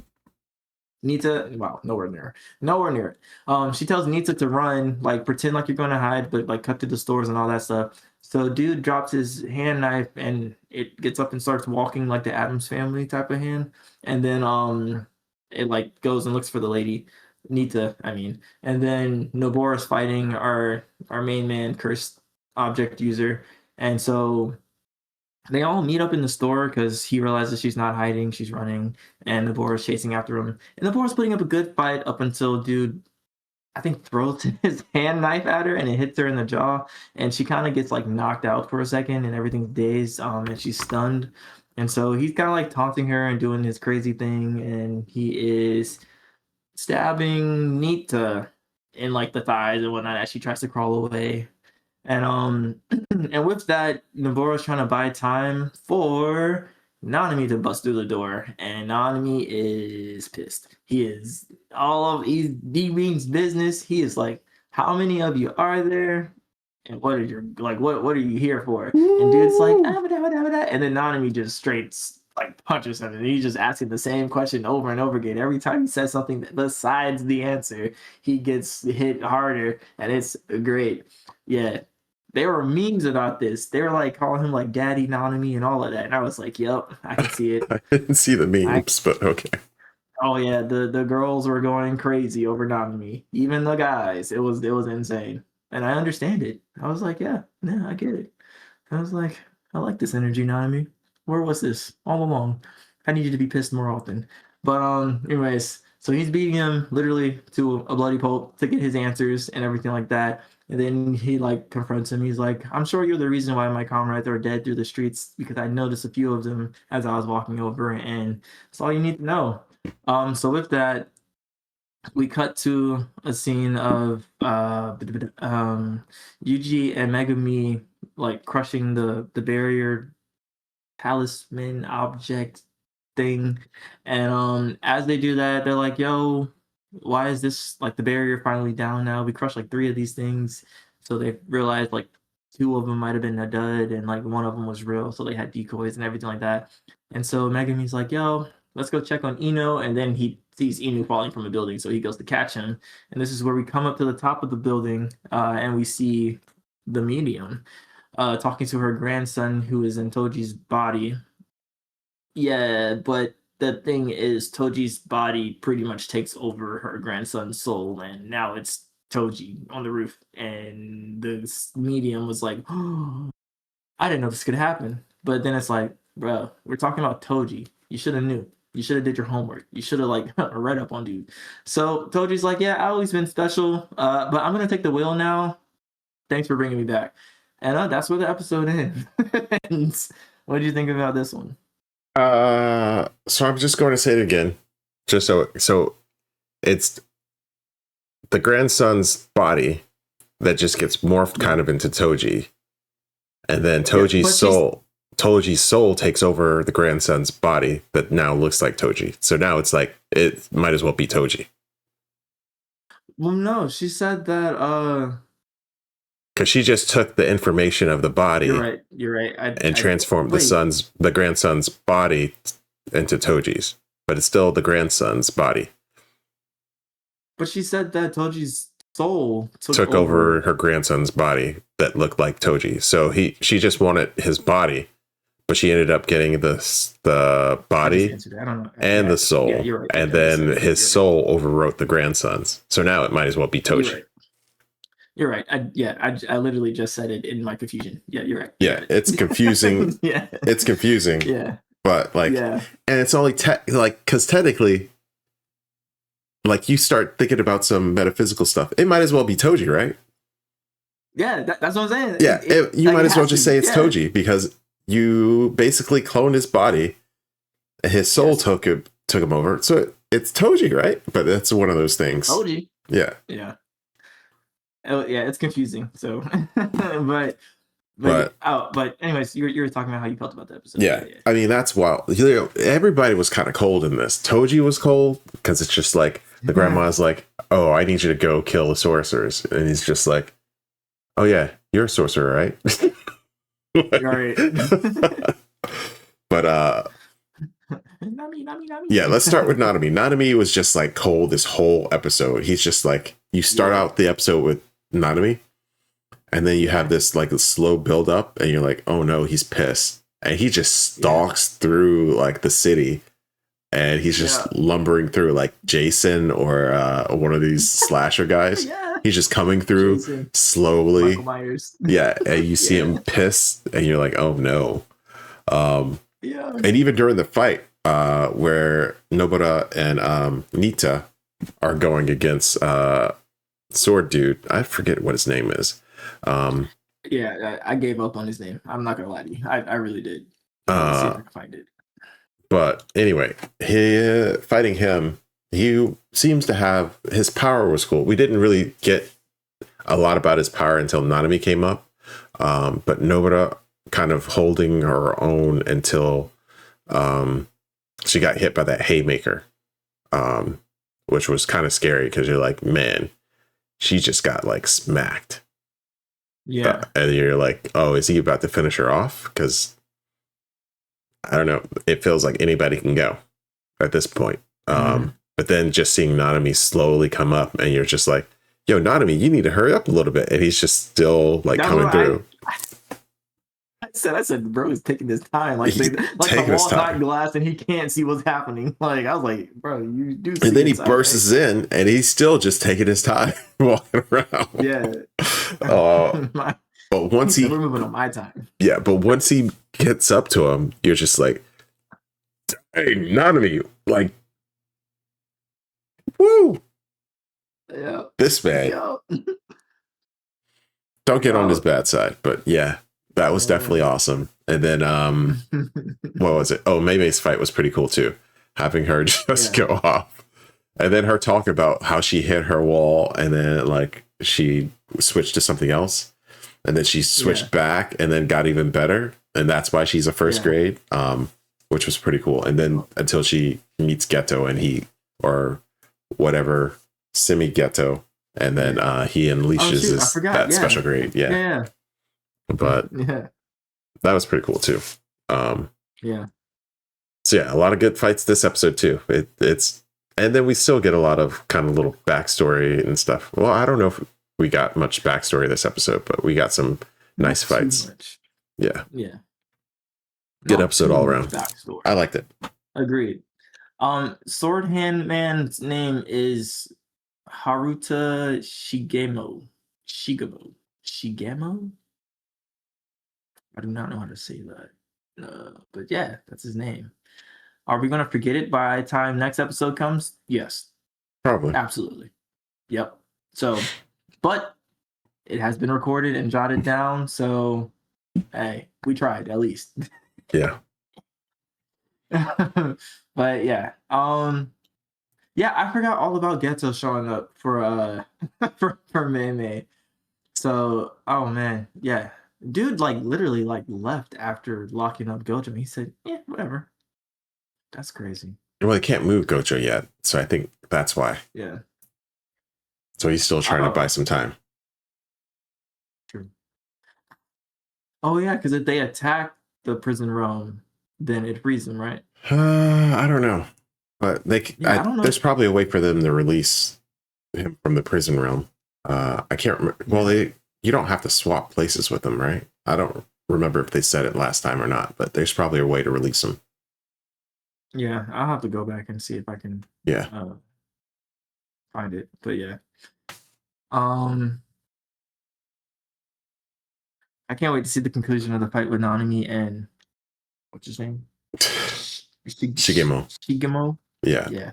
Nita, wow, nowhere near it. She tells Nita to run, like pretend like you're going to hide, but like cut through the stores and all that stuff. So dude drops his hand knife and it gets up and starts walking like the Addams Family type of hand, and then it like goes and looks for the lady, Nita, I mean, and then Nobora's fighting our main man, cursed object user, and so they all meet up in the store because he realizes she's not hiding, she's running, and Nabora's chasing after him. And Nabora's putting up a good fight up until dude, I think, throws his hand knife at her and it hits her in the jaw. And she kind of gets like knocked out for a second and everything's dazed, and she's stunned. And so he's kind of like taunting her and doing his crazy thing. And he is stabbing Nita in like the thighs and whatnot as she tries to crawl away. And and with that, Nobora's trying to buy time for Nanami to bust through the door, and Nanami is pissed. He means business. He is like, how many of you are there? And what are your what are you here for? And dude's like, and then Nanami just straight like punches him, and he's just asking the same question over and over again. Every time he says something besides the answer, he gets hit harder, and it's great. Yeah, there were memes about this. They were like calling him like Daddy Nanami and all of that. And I was like, yep, I can see it. I didn't see the memes, but okay. Oh yeah, the girls were going crazy over Nanami. Even the guys. It was insane. And I understand it. I was like, yeah, I get it. I was like, I like this energy, Nanami. Where was this all along? I need you to be pissed more often. But anyways, so he's beating him literally to a bloody pulp to get his answers and everything like that. And then he like confronts him. He's like, I'm sure you're the reason why my comrades are dead through the streets because I noticed a few of them as I was walking over, and that's all you need to know. So with that, we cut to a scene of Yuji and Megumi like crushing the barrier talisman object thing. And as they do that, they're like, yo, why is this like the barrier finally down now? We crushed like 3 of these things. So they realized like 2 of them might have been a dud and like 1 of them was real. So they had decoys and everything like that. And so Megumi's like, yo, let's go check on Ino. And then he sees Inu falling from a building. So he goes to catch him. And this is where we come up to the top of the building and we see the medium talking to her grandson who is in Toji's body. Yeah, but the thing is, Toji's body pretty much takes over her grandson's soul, and now it's Toji on the roof. And the medium was like, oh, I didn't know this could happen. But then it's like, bro, we're talking about Toji. You should have knew. You should have did your homework. You should have like read up on dude. So Toji's like, yeah, I've always been special, but I'm gonna take the wheel now. Thanks for bringing me back. And that's where the episode ends. What did you think about this one? So I'm just going to say it again, just so it's the grandson's body that just gets morphed kind of into Toji, and then Toji's soul takes over the grandson's body that now looks like Toji. So now it's like it might as well be Toji. Well, no, she said that because she just took the information of the body. You're right. And transformed the grandson's body into Toji's, but it's still the grandson's body. But she said that Toji's soul took over her grandson's body that looked like Toji. So she just wanted his body, but she ended up getting the body and the soul, right. And then his soul overwrote the grandson's. So now it might as well be Toji. You're right. I literally just said it in my confusion. Yeah, you're right. Yeah, it's confusing. Yeah, it's confusing. Yeah, but like, and it's only because technically, like you start thinking about some metaphysical stuff, it might as well be Toji, right? Yeah, that's what I'm saying. Yeah, you might as well just say it's Toji because you basically cloned his body, and his soul took him over. So it's Toji, right? But that's one of those things. Toji. Yeah. Yeah. Oh, yeah, it's confusing. So, but anyways, you were talking about how you felt about the episode. Yeah. I mean, that's wild. Everybody was kind of cold in this. Toji was cold because it's just like the grandma's like, "Oh, I need you to go kill the sorcerers," and he's just like, "Oh yeah, you're a sorcerer, right?" Right. But Nami, Nami, Nami. Yeah, let's start with Nanami. Nanami was just like cold this whole episode. He's just like, you start out the episode with Nanami, and then you have this like a slow build up, and you're like, oh no, he's pissed. And he just stalks through like the city, and he's just lumbering through like Jason or one of these slasher guys. He's just coming through Jason. Slowly. Michael Myers. Yeah, and you see him pissed, and you're like, oh no. And even during the fight, where Nobara and Nita are going against Sword Dude, I forget what his name is. I gave up on his name. I'm not gonna lie to you. I really did. Let's see if I can find it. But anyway, fighting him, he seems to have, his power was cool. We didn't really get a lot about his power until Nanami came up. But Nobara kind of holding her own until she got hit by that haymaker, which was kind of scary because you're like, man, she just got like smacked. Yeah. And you're like, oh, is he about to finish her off? Because I don't know. It feels like anybody can go at this point. But then just seeing Nanami slowly come up, and you're just like, yo, Nanami, you need to hurry up a little bit. And he's just still like coming through. I said, bro, he's taking his time. Like the wall's not glass and he can't see what's happening. Like, I was like, bro, you do. And then he bursts in, and he's still just taking his time walking around. Yeah. But once we're moving on my time. Yeah, but once he gets up to him, you're just like, hey, Nanami, like, woo. Yeah. This man. Don't get on his bad side, but yeah. That was definitely awesome. And then, what was it? Oh, Mei-Mei's fight was pretty cool too. Having her just go off. And then her talk about how she hit her wall and then like she switched to something else. And then she switched back and then got even better. And that's why she's a first grade, which was pretty cool. And then until she meets Geto and or whatever, Semi-Geto. And then he unleashes that special grade. Yeah. But that was pretty cool too. So yeah, a lot of good fights this episode too. It's and then we still get a lot of kind of little backstory and stuff. Well, I don't know if we got much backstory this episode, but we got some nice fights. Yeah. Good episode all around. Backstory. I liked it. Agreed. Sword Hand Man's name is Haruta Shigemo. Shigemo? I do not know how to say that. But yeah, that's his name. Are we going to forget it by the time next episode comes? Yes. Probably. Absolutely. Yep. So, but it has been recorded and jotted down. So, hey, we tried at least. Yeah. But yeah. Yeah, I forgot all about Geto showing up for for Mei-Mei. So, oh man, yeah. Dude, like, literally, like, left after locking up Gojo. He said, yeah, whatever. That's crazy. Well, they can't move Gojo yet, so I think that's why. Yeah. So he's still trying to buy some time. True. Oh, yeah, because if they attack the prison realm, then it frees them, right? I don't know. But I don't know. There's probably a way for them to release him from the prison realm. I can't remember. Well, you don't have to swap places with them, right? I don't remember if they said it last time or not, but there's probably a way to release them. Yeah, I'll have to go back and see if I can find it. But yeah. I can't wait to see the conclusion of the fight with Nanami and what's his name? Shigemo. Yeah.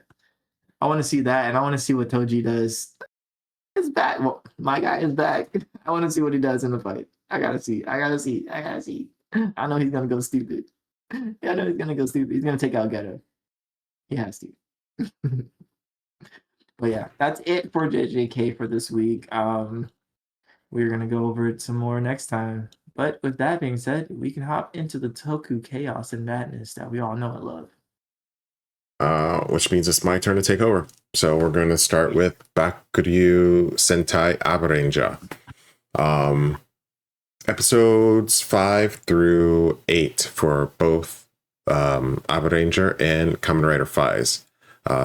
I want to see that, and I want to see what Toji does. Is back. Well, my guy is back. I want to see what he does in the fight. I gotta see. I know he's gonna go stupid. He's gonna take out Geto. He has to. But yeah, that's it for JJK for this week. We're gonna go over it some more next time. But with that being said, we can hop into the Toku chaos and madness that we all know and love. Which means it's my turn to take over. So we're going to start with Bakuryuu Sentai Abaranger. Episodes 5 through 8 for both Abaranger and Kamen Rider Faiz.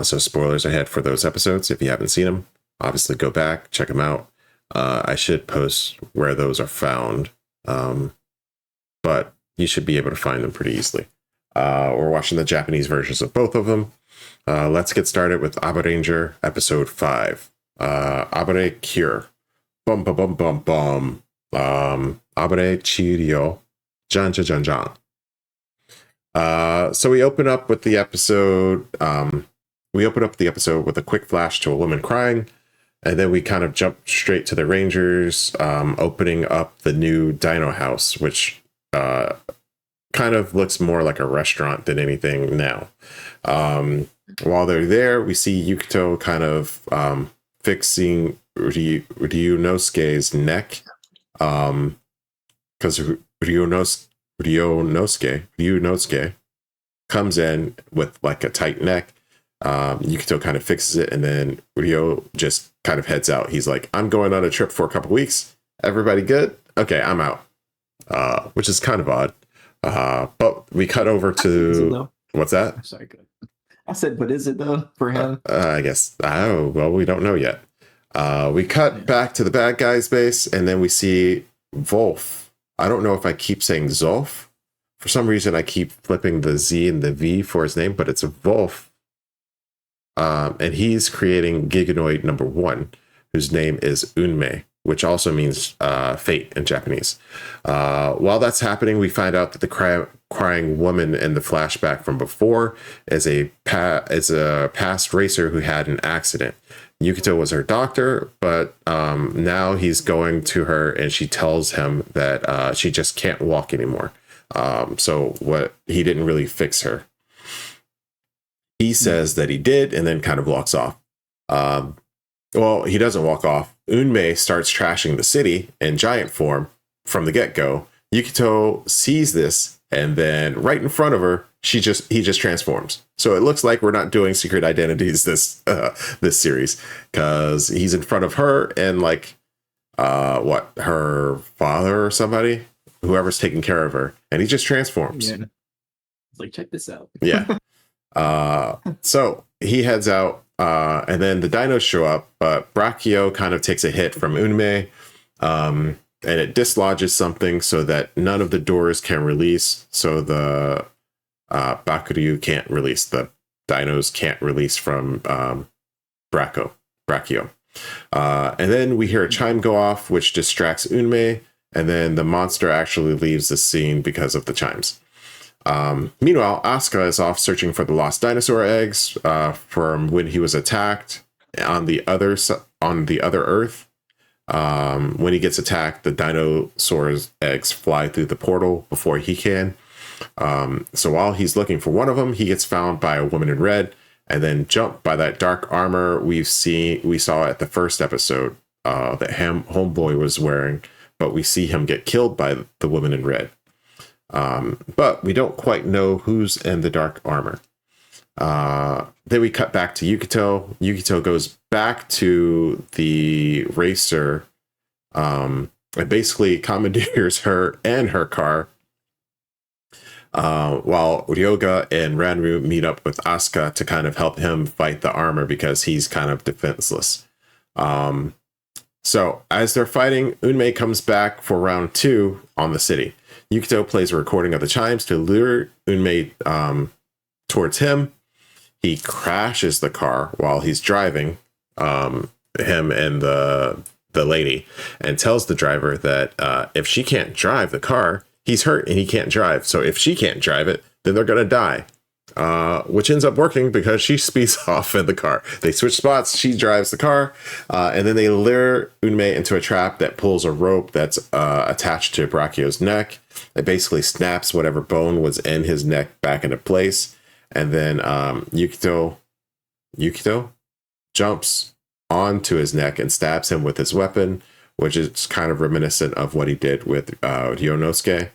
So spoilers ahead for those episodes. If you haven't seen them, obviously go back, check them out. I should post where those are found, but you should be able to find them pretty easily. We're watching the Japanese versions of both of them. Let's get started with Abaranger episode 5. Abare Cure. Bum bum bum bum bum. Abare Chiryo. Jan jan jan. So we open up with the episode. We open up the episode with a quick flash to a woman crying, and then we kind of jump straight to the Rangers opening up the new Dino House, which kind of looks more like a restaurant than anything now. While they're there, we see Yukito kind of fixing Ryunosuke's neck, because Ryunosuke comes in with like a tight neck. Yukito kind of fixes it, and then Ryo just kind of heads out. He's like, I'm going on a trip for a couple weeks. Everybody good? Okay, I'm out. Which is kind of odd. But we cut over to... What's that? I'm sorry, good. I said, but is it though for him? I guess. Oh, well, we don't know yet. We cut back to the bad guy's base, and then we see Wolf. I don't know if I keep saying Zolf. For some reason, I keep flipping the Z and the V for his name, but it's Wolf. And he's creating Giganoid number 1, whose name is Unmei, which also means fate in Japanese. While that's happening, we find out that the crying woman in the flashback from before is a past racer who had an accident. Yukito was her doctor, but now he's going to her, and she tells him that she just can't walk anymore. So what he didn't really fix her. He says that he did, and then kind of walks off. Well, he doesn't walk off. Unmei starts trashing the city in giant form from the get-go. Yukito sees this, and then right in front of her, he just transforms. So it looks like we're not doing secret identities this series, because he's in front of her and like her father or somebody, whoever's taking care of her, and he just transforms. Yeah. It's like, check this out. Yeah. So he heads out, and then the dinos show up, but Bakuryuu kind of takes a hit from Unmei, and it dislodges something so that none of the doors can release. So the Bakuryuu can't release. The dinos can't release from Bakuryuu. And then we hear a chime go off, which distracts Unmei, and then the monster actually leaves the scene because of the chimes. Meanwhile, Asuka is off searching for the lost dinosaur eggs from when he was attacked on the other Earth. When he gets attacked, the dinosaur's eggs fly through the portal before he can. So while he's looking for one of them, he gets found by a woman in red, and then jumped by that dark armor we saw at the first episode that Homeboy was wearing, but we see him get killed by the woman in red. But we don't quite know who's in the dark armor. Then we cut back to Yukito. Yukito goes back to the racer, and basically commandeers her and her car, while Ryoga and Ranru meet up with Asuka to kind of help him fight the armor because he's kind of defenseless. So as they're fighting, Unmei comes back for round 2 on the city. Yukito plays a recording of the chimes to lure Unmei towards him. He crashes the car while he's driving, him and the lady, and tells the driver that if she can't drive the car, he's hurt and he can't drive. So if she can't drive it, then they're going to die. Which ends up working because she speeds off in the car. They switch spots. She drives the car, and then they lure Unmei into a trap that pulls a rope that's attached to Bakuryuu's neck. It basically snaps whatever bone was in his neck back into place, and then Yukito jumps onto his neck and stabs him with his weapon, which is kind of reminiscent of what he did with Ryunosuke,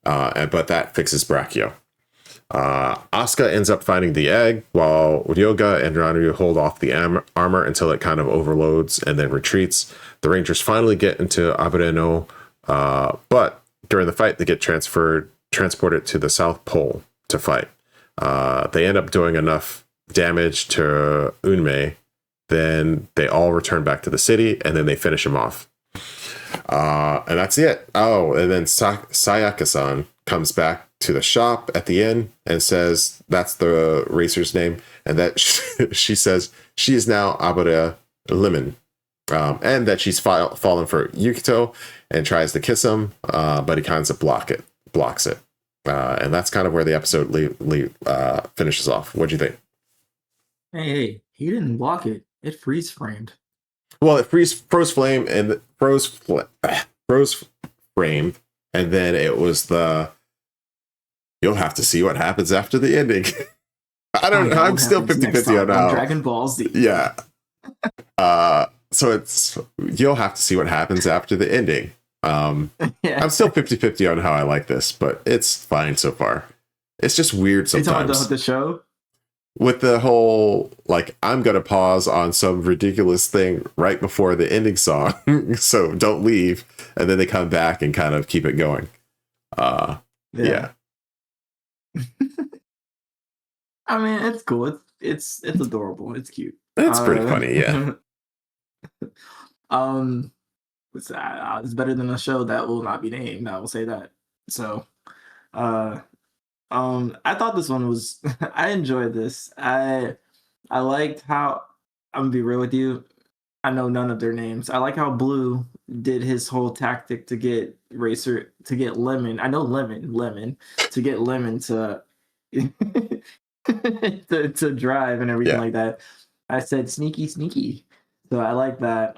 but that fixes Bakuryuu. Asuka ends up finding the egg, while Ryoga and Ranryu hold off the armor until it kind of overloads and then retreats. The Rangers finally get into Abaranger, but during the fight, they get transported to the South Pole. to fight. They end up doing enough damage to Unmei, then they all return back to the city, and then they finish him off. And that's it. Oh, and then Sayaka-san comes back to the shop at the end and says that's the racer's name, and that she says she is now Abara Lemon, and that she's fallen for Yukito and tries to kiss him, but he kind of blocks it. And that's kind of where the episode finishes off. What do you think? Hey, he didn't block it. It freeze framed. Well, it froze framed, and then it was the you'll have to see what happens after the ending. I don't know. I'm still 50-50 on how Dragon Ball Z. Yeah. So it's you'll have to see what happens after the ending. I'm still 50-50 on how I like this, but it's fine so far. It's just weird sometimes. It's on the show? With the whole, like, I'm going to pause on some ridiculous thing right before the ending song, so don't leave. And then they come back and kind of keep it going. Yeah. I mean, it's cool. It's adorable. It's cute. It's pretty funny, yeah. It's better than a show that will not be named. I will say that. So, I thought this one was. I enjoyed this. I liked how. I'm gonna be real with you. I know none of their names. I like how Blue did his whole tactic to get Lemon. I know Lemon to get Lemon to to drive and everything like that. I said sneaky. So I like that.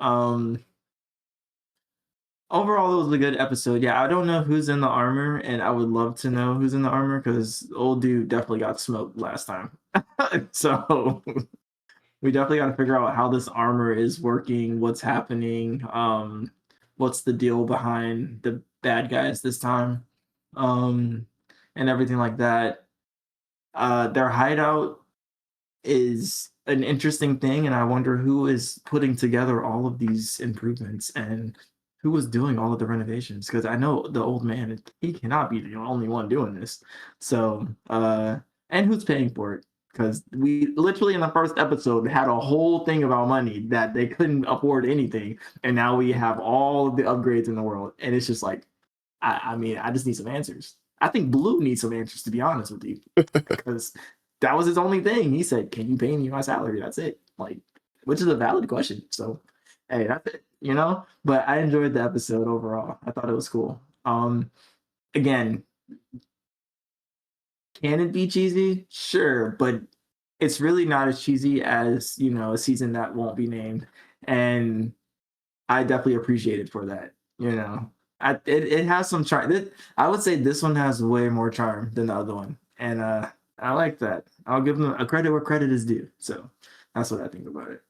Overall, it was a good episode. Yeah, I don't know who's in the armor, and I would love to know who's in the armor because old dude definitely got smoked last time. So we definitely got to figure out how this armor is working, what's happening, what's the deal behind the bad guys this time, and everything like that. Their hideout is an interesting thing, and I wonder who is putting together all of these improvements and who was doing all of the renovations, because I know the old man, he cannot be the only one doing this. So, and who's paying for it? Because we literally in the first episode had a whole thing about money that they couldn't afford anything, and now we have all of the upgrades in the world, and it's just like, I mean, I just need some answers. I think Blue needs some answers, to be honest with you, because that was his only thing. He said, "Can you pay me my salary?" That's it. Like, which is a valid question. So, hey, that's it. But I enjoyed the episode overall. I thought it was cool. Again, can it be cheesy? Sure, but it's really not as cheesy as, a season that won't be named. And I definitely appreciate it for that. It has some charm. I would say this one has way more charm than the other one. And I like that. I'll give them a credit where credit is due. So that's what I think about it.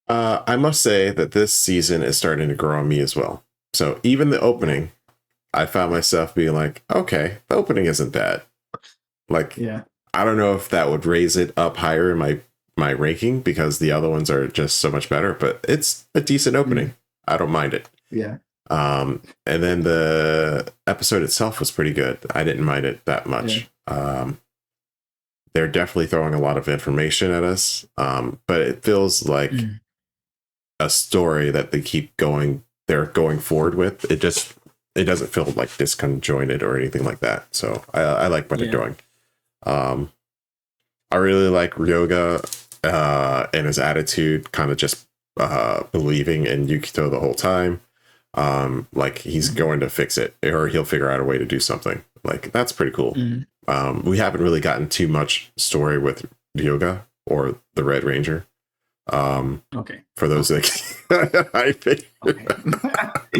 I must say that this season is starting to grow on me as well. So even the opening, I found myself being like, okay, the opening isn't bad. Like, I don't know if that would raise it up higher in my ranking because the other ones are just so much better, but it's a decent opening. I don't mind it. Yeah. And then the episode itself was pretty good. I didn't mind it that much. Yeah. They're definitely throwing a lot of information at us, but it feels like a story that they're going forward with. It doesn't feel like disconjointed or anything like that. So I like what they're doing. I really like Ryoga and his attitude, kind of just believing in Yukito the whole time. Like he's going to fix it, or he'll figure out a way to do something. Like, that's pretty cool. We haven't really gotten too much story with Ryoga or the Red Ranger. Okay. For those that I think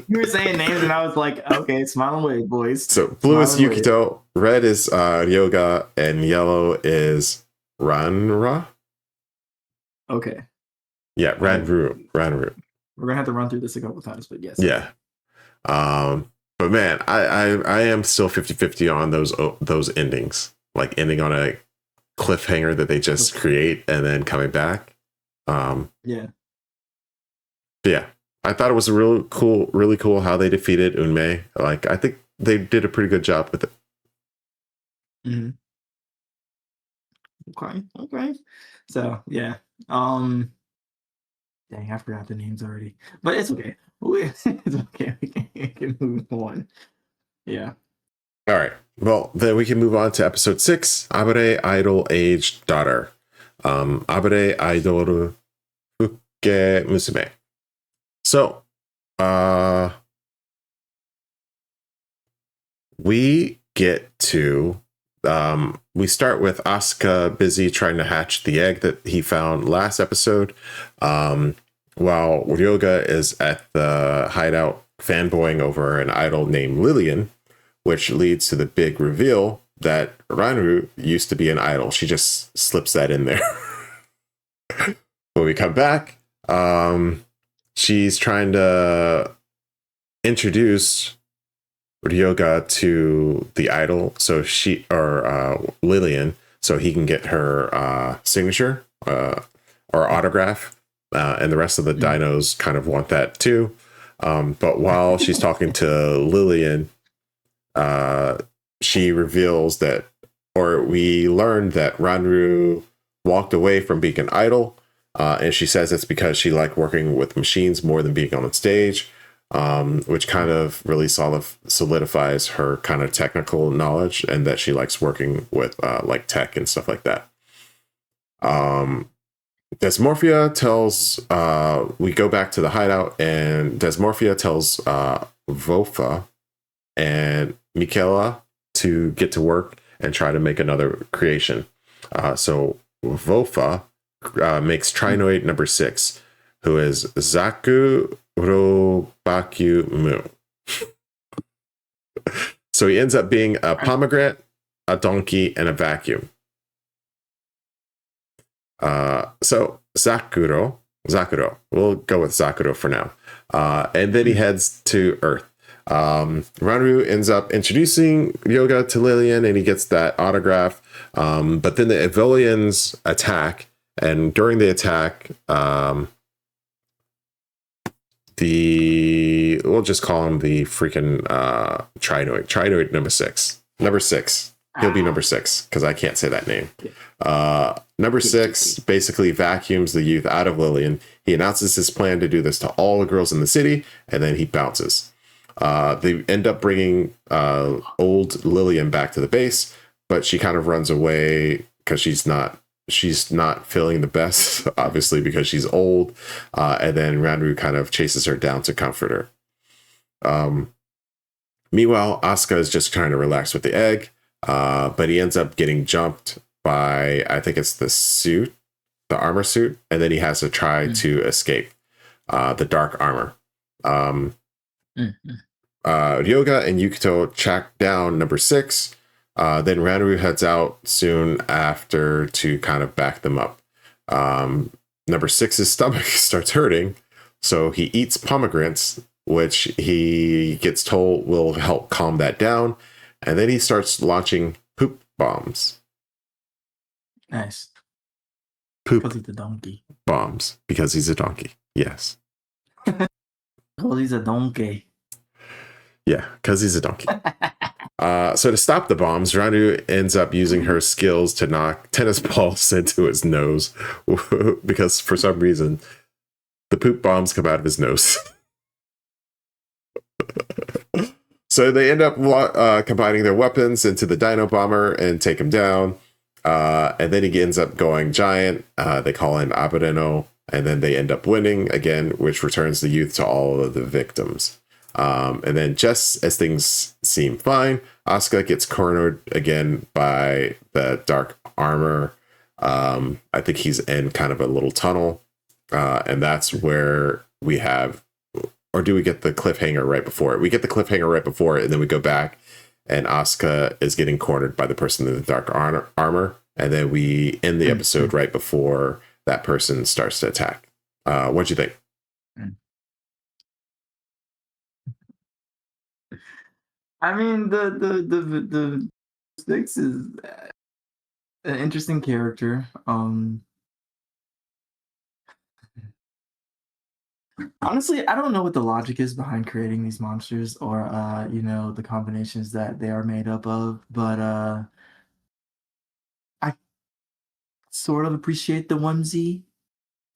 you were saying names and I was like, okay, smile away, boys. So blue is Yukito, red is Ryoga, and yellow is Ranra. Okay. Yeah, Ranru. We're gonna have to run through this a couple times, but yes. Yeah. But man, I am still 50-50 on those endings. Like ending on a cliffhanger that they just create and then coming back. Yeah, I thought it was really cool how they defeated Unmei. Like, I think they did a pretty good job with it. Okay. So yeah. Um. Dang, I forgot the names already. But it's okay. It's okay. We can move on. Yeah. All right. Well, then we can move on to episode 6, Abare Idol Aged Daughter. Abare Idol Fuke Musume. So, we get to we start with Asuka busy trying to hatch the egg that he found last episode, while Ryoga is at the hideout fanboying over an idol named Lillian, which leads to the big reveal that Ranru used to be an idol. She just slips that in there. When we come back, she's trying to introduce Ryoga to the idol, so Lillian, so he can get her signature or autograph, and the rest of the dinos kind of want that too. But while she's talking to Lillian, she reveals that, or we learned that Ranru walked away from being an idol, and she says it's because she liked working with machines more than being on stage. Which kind of really solidifies her kind of technical knowledge, and that she likes working with like tech and stuff like that. Desmorphia tells, we go back to the hideout, and Desmorphia tells Vofa and Michaela to get to work and try to make another creation. So Vofa makes Trinoid number 6, who is Zaku Bakuryuu Mu. So he ends up being a pomegranate, a donkey, and a vacuum. So Zakuro, we'll go with Zakuro for now. And then he heads to Earth. Ranru ends up introducing Ryoga to Lillian, and he gets that autograph. But then the Evolians attack, and during the attack, we'll just call him the freaking Trinoid number 6. He'll be number 6 because I can't say that name. Number 6 basically vacuums the youth out of Lillian. He announces his plan to do this to all the girls in the city, and then he bounces. They end up bringing old Lillian back to the base, but she kind of runs away because she's not feeling the best, obviously, because she's old. And then Ranru kind of chases her down to comfort her. Meanwhile, Asuka is just trying to relax with the egg, but he ends up getting jumped by, I think it's the armor suit, and then he has to try to escape the dark armor. Ryoga and Yukito track down number 6. Then Ranru heads out soon after to kind of back them up. Number 6's stomach starts hurting, so he eats pomegranates, which he gets told will help calm that down. And then he starts launching poop bombs. Nice. Poop because he's a donkey. Bombs, because he's a donkey. Yes. Because he's a donkey. Yeah, because he's a donkey. So to stop the bombs, Ranru ends up using her skills to knock tennis balls into his nose because for some reason the poop bombs come out of his nose. So they end up combining their weapons into the Dino Bomber and take him down. And then he ends up going giant. They call in Abareno, and then they end up winning again, which returns the youth to all of the victims. And then just as things seem fine, Asuka gets cornered again by the dark armor. I think he's in kind of a little tunnel. And that's where we have, or do we get the cliffhanger right before it? We get the cliffhanger right before it, and then we go back, and Asuka is getting cornered by the person in the dark armor. And then we end the episode right before that person starts to attack. What'd you think? I mean, the Six is an interesting character. Honestly, I don't know what the logic is behind creating these monsters, or the combinations that they are made up of. But sort of appreciate the whimsy.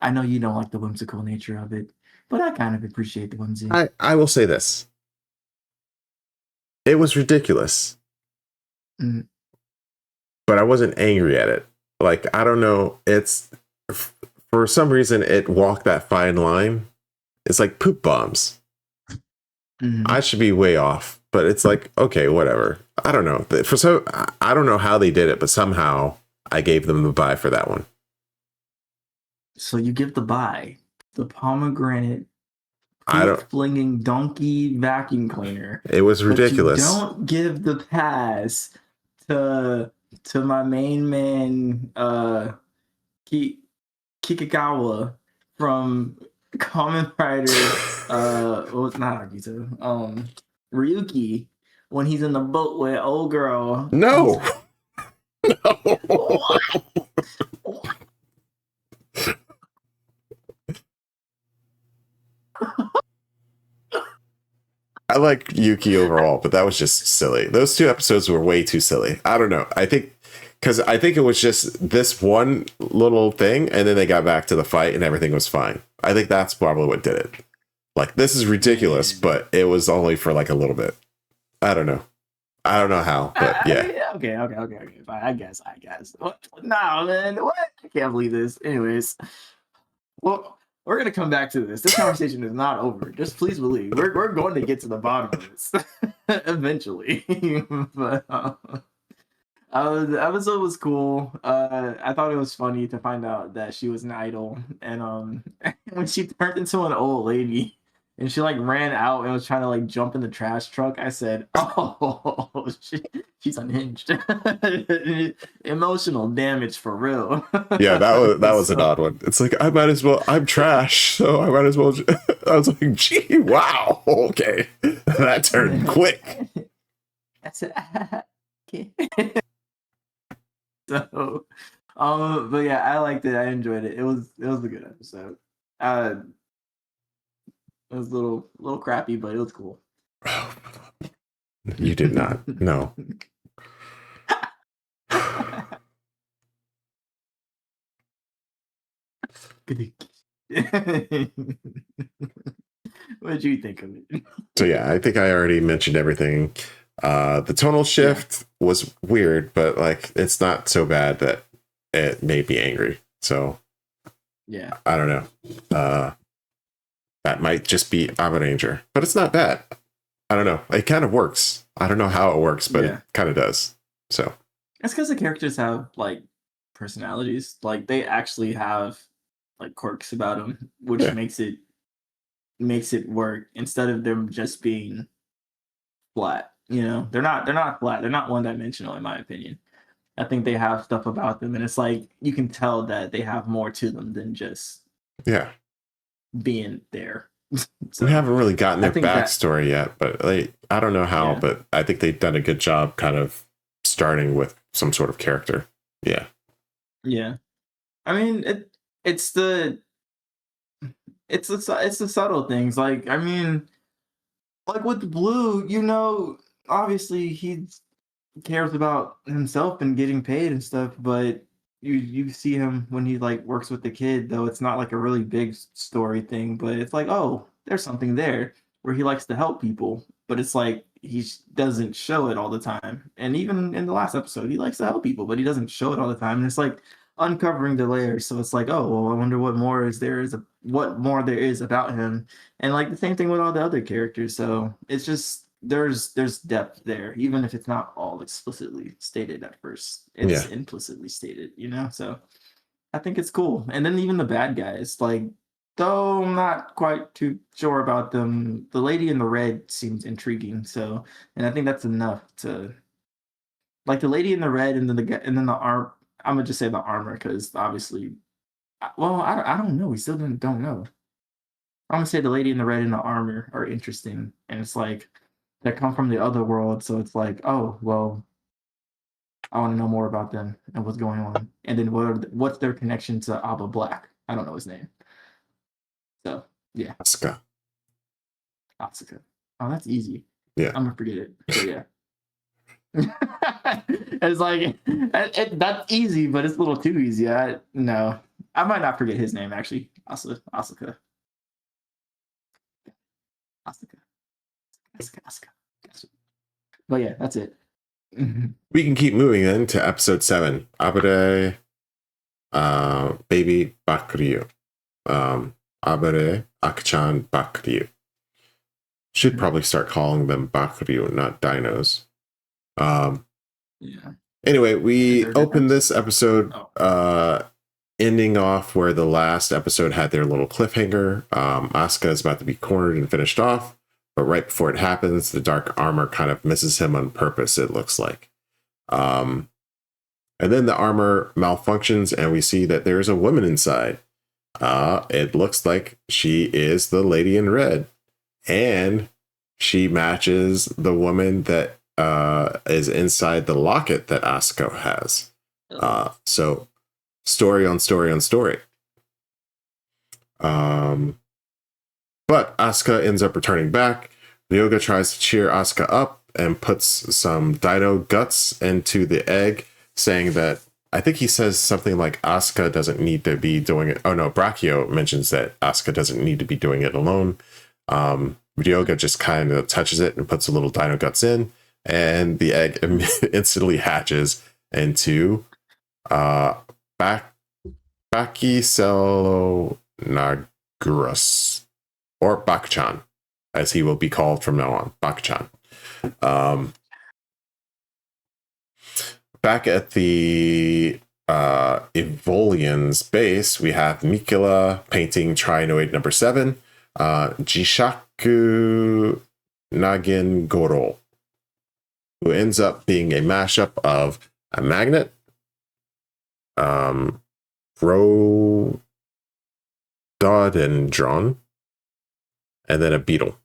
I know you don't like the whimsical nature of it, but I kind of appreciate the whimsy. I will say this. It was ridiculous. But I wasn't angry at it. Like, I don't know. It's for some reason it walked that fine line. It's like poop bombs. I should be way off, but it's like, okay, whatever. I don't know. I don't know how they did it, but somehow I gave them the bye for that one. So you give the bye, the pomegranate, flinging donkey vacuum cleaner. It was ridiculous. But you don't give the pass to my main man, Kikagawa from Kamen Rider. Well, it's not Agito. Ryuki, when he's in the boat with old girl. No. No. What? I like Yuki overall, but that was just silly. Those 2 episodes were way too silly. I don't know. I think it was just this one little thing, and then they got back to the fight, and everything was fine. I think that's probably what did it. Like, this is ridiculous, but it was only for like a little bit. I don't know how, but yeah. Okay. Fine. I guess. What? Nah, man. What? I can't believe this. Anyways, well. We're gonna come back to this. This conversation is not over. Just please believe we're going to get to the bottom of this eventually. But the episode was cool. I thought it was funny to find out that she was an idol, and when she turned into an old lady and she like ran out and was trying to like jump in the trash truck, I said, "Oh, she's unhinged." Emotional damage for real. Yeah, that was an odd one. It's like, I'm trash, so I might as well. I was like, gee, wow, okay, that turned quick. I said, okay. So, but yeah, I liked it. I enjoyed it. It was a good episode. It was a little crappy, but it was cool. You did not. No. What did you think of it? So yeah, I think I already mentioned everything. The tonal shift was weird, but like it's not so bad that it made me angry. So yeah, I don't know. That might just be Abaranger, but it's not bad. I don't know. It kind of works. I don't know how it works, but it kind of does. So that's because the characters have like personalities. Like they actually have like quirks about them, which makes it work instead of them just being flat. You know, they're not flat. They're not one dimensional, in my opinion. I think they have stuff about them, and it's like you can tell that they have more to them than just being there. So we haven't really gotten their backstory yet, but like I don't know how, but I think they've done a good job kind of starting with some sort of character. Yeah. I mean, it's the subtle things. Like, I mean, like with Blue, you know, obviously he cares about himself and getting paid and stuff, but you see him when he like works with the kid, though it's not like a really big story thing, but it's like, oh, there's something there where he likes to help people, but it's like he doesn't show it all the time. And even in the last episode, he likes to help people, but he doesn't show it all the time. And it's like uncovering the layers. So it's like, oh, well, I wonder what more there is about him. And like the same thing with all the other characters. So it's just there's depth there, even if it's not all explicitly stated at first. It's implicitly stated, you know. So I think it's cool. And then even the bad guys, like, though I'm not quite too sure about them, the lady in the red seems intriguing. So, and I think that's enough to like the lady in the red, and then the arm. I'm gonna just say the armor because obviously, well, I don't know. We still don't know. I'm gonna say the lady in the red and the armor are interesting, and it's like they come from the other world, so it's like, oh well, I want to know more about them and what's going on, and then what's their connection to Abba Black? I don't know his name. So yeah, Asuka. Oh, that's easy. Yeah, I'm gonna forget it. So yeah. It's like that's easy, but it's a little too easy. No, I might not forget his name actually. Asuka. Asuka. But yeah, that's it. We can keep moving then to episode 7. Abare, baby Bakuryuu. Abare, Akachan Bakuryuu. Should probably start calling them Bakuryuu, not dinos. Yeah. Anyway, we opened this episode ending off where the last episode had their little cliffhanger. Asuka is about to be cornered and finished off, but right before it happens, the dark armor kind of misses him on purpose, it looks like. And then the armor malfunctions and we see that there's a woman inside. It looks like she is the lady in red, and she matches the woman that is inside the locket that Asuka has. So story on story on story. But Asuka ends up returning back. Ryoga tries to cheer Asuka up and puts some dino guts into the egg, saying that, I think he says something like Asuka doesn't need to be doing it. Oh no, Bakuryuu mentions that Asuka doesn't need to be doing it alone. Ryoga just kind of touches it and puts a little dino guts in, and the egg instantly hatches into Bakicellonagrus, or Bakuchan, as he will be called from now on, Bakuchan. Back at the Evolian's base, we have Mikula painting Trinoid number 7, Jishaku Nagin Goro, who ends up being a mashup of a magnet, rhododendron, and then a beetle.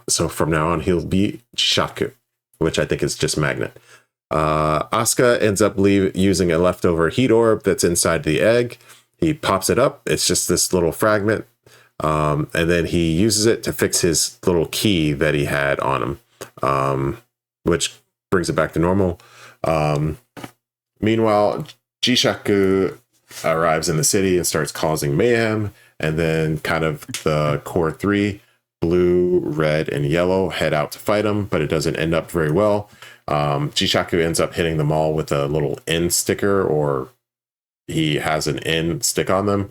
So from now on, he'll be Jishaku, which I think is just magnet. Asuka ends up using a leftover heat orb that's inside the egg. He pops it up. It's just this little fragment. And then he uses it to fix his little key that he had on him, which brings it back to normal. Meanwhile, Jishaku arrives in the city and starts causing mayhem. And then kind of the core 3, blue, red, and yellow, head out to fight him, but it doesn't end up very well. Jishaku ends up hitting them all with a little N sticker, or he has an N stick on them.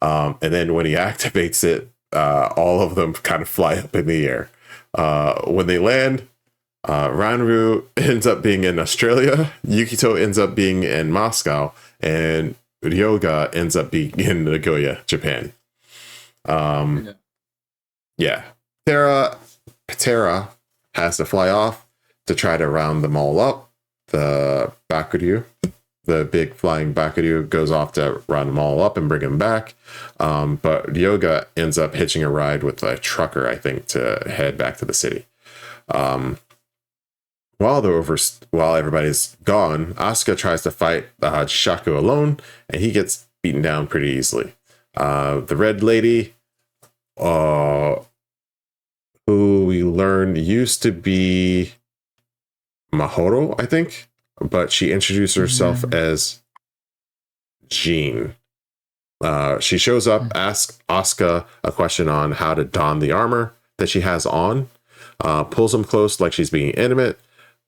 And then when he activates it, all of them kind of fly up in the air. When they land, Ranru ends up being in Australia, Yukito ends up being in Moscow, and Ryoga ends up being in Nagoya, Japan. Yeah. Patera has to fly off to try to round them all up. The Bakuryuu, the big flying Bakuryuu, goes off to round them all up and bring them back. But Ryoga ends up hitching a ride with a trucker, I think, to head back to the city. While everybody's gone, Asuka tries to fight Jishaku alone, and he gets beaten down pretty easily. The red lady, who we learned used to be Mahoro, I think, but she introduced herself as Jean. She shows up, asks Asuka a question on how to don the armor that she has on, pulls him close like she's being intimate,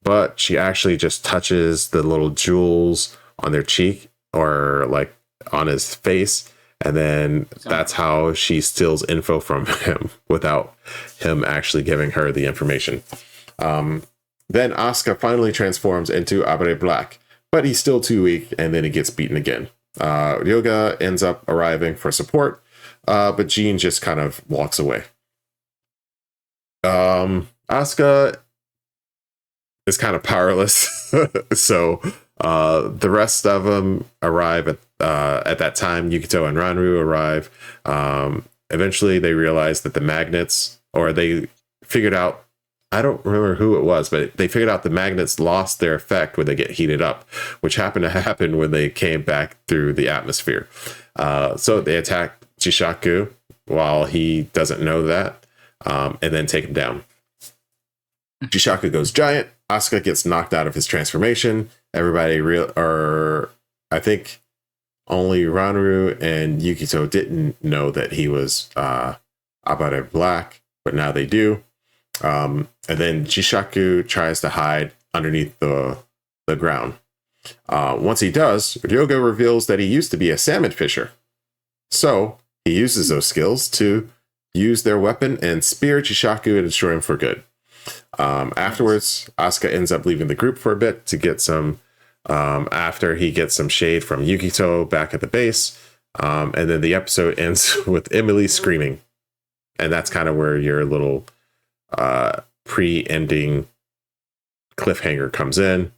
but she actually just touches the little jewels on their cheek or like on his face. And then that's how she steals info from him without him actually giving her the information. Then Asuka finally transforms into Abare Black, but he's still too weak, and then he gets beaten again. Ryoga ends up arriving for support, but Jean just kind of walks away. Asuka is kind of powerless, so the rest of them arrive at that time. Yukito and Ranru arrive. Eventually, they realize that the magnets, or they figured out, I don't remember who it was, but they figured out the magnets lost their effect when they get heated up, which happened to happen when they came back through the atmosphere. So they attack Jishaku while he doesn't know that, and then take him down. Jishaku goes giant, Asuka gets knocked out of his transformation. Everybody I think only Ranru and Yukito didn't know that he was Abare Black, but now they do. And then Jishaku tries to hide underneath the ground. Once he does, Ryoga reveals that he used to be a salmon fisher. So he uses those skills to use their weapon and spear Jishaku and destroy him for good. Afterwards, Asuka ends up leaving the group for a bit to get some, after he gets some shade from Yukito back at the base. And then the episode ends with Emily screaming. And that's kind of where your little pre-ending cliffhanger comes in.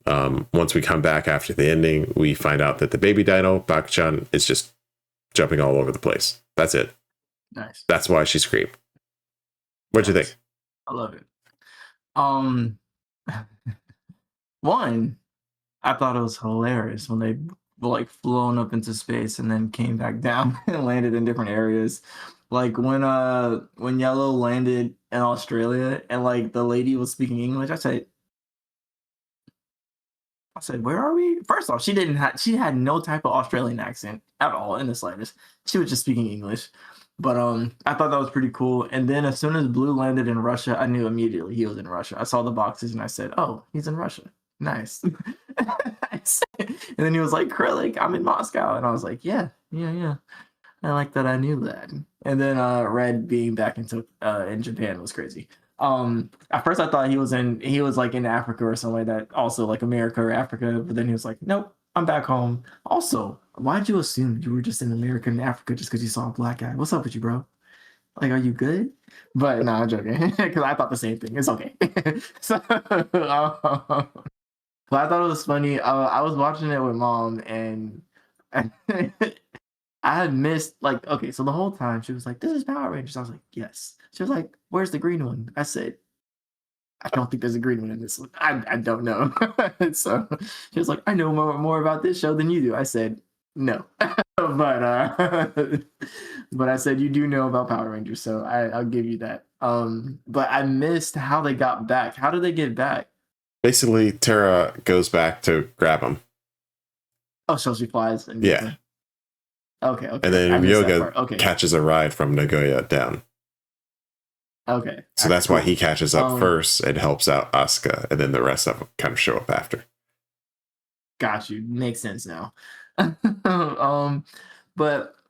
Once we come back after the ending, we find out that the baby dino, Bakuchan, is just jumping all over the place. That's it. Nice. That's why she screamed. What'd you think? I love it. One, I thought it was hilarious when they like flown up into space and then came back down and landed in different areas. Like when Yellow landed in Australia and like the lady was speaking English, I said, where are we? First off, she had no type of Australian accent at all in the slightest. She was just speaking English. But I thought that was pretty cool. And then as soon as Blue landed in Russia, I knew immediately he was in Russia. I saw the boxes and I said, oh, he's in Russia. Nice. And then he was like, Krillic, I'm in Moscow. And I was like, yeah. I like that I knew that. And then Red being back in Japan was crazy. At first I thought he was like in Africa or something like that, also like America or Africa, but then he was like, nope, I'm back home. Also, why'd you assume you were just in America and Africa just because you saw a black guy? What's up with you, bro? Like, are you good? But no, I'm joking, because I thought the same thing. It's okay. So, but I thought it was funny. I was watching it with Mom, and I had missed, like, okay, so the whole time she was like, this is Power Rangers. I was like, yes. She was like, where's the green one? I said, I don't think there's a green one in this one. I don't know. So she was like, I know more about this show than you do. I said, no. But I said, you do know about Power Rangers, so I'll give you that. But I missed how they got back. How did they get back? Basically, Terra goes back to grab him. Oh, so she flies. And yeah. Okay. And then Ryoga catches a ride from Nagoya down. Okay. So that's why he catches up first and helps out Asuka, and then the rest of them kind of show up after. Got you. Makes sense now. But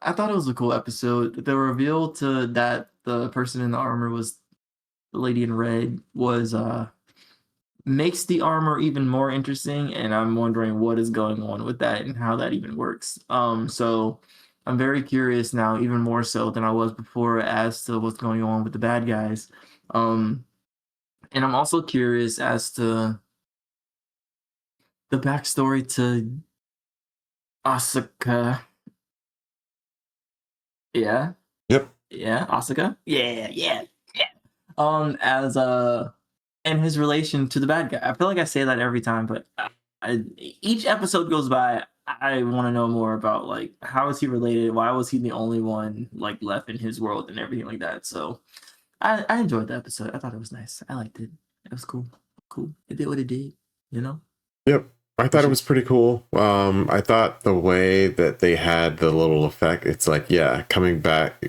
I thought it was a cool episode. The reveal to that the person in the armor was the lady in red was makes the armor even more interesting, and I'm wondering what is going on with that and how that even works. So I'm very curious now, even more so than I was before, as to what's going on with the bad guys. And I'm also curious as to the backstory to Asuka. Yeah. Yep. Yeah, Asuka. Yeah. As and his relation to the bad guy. I feel like I say that every time, but each episode goes by, I want to know more about, like, how is he related? Why was he the only one, like, left in his world and everything like that? So I enjoyed the episode. I thought it was nice. I liked it. It was cool. It did what it did, you know? Yep. I thought it was pretty cool. I thought the way that they had the little effect, it's like, yeah, coming back,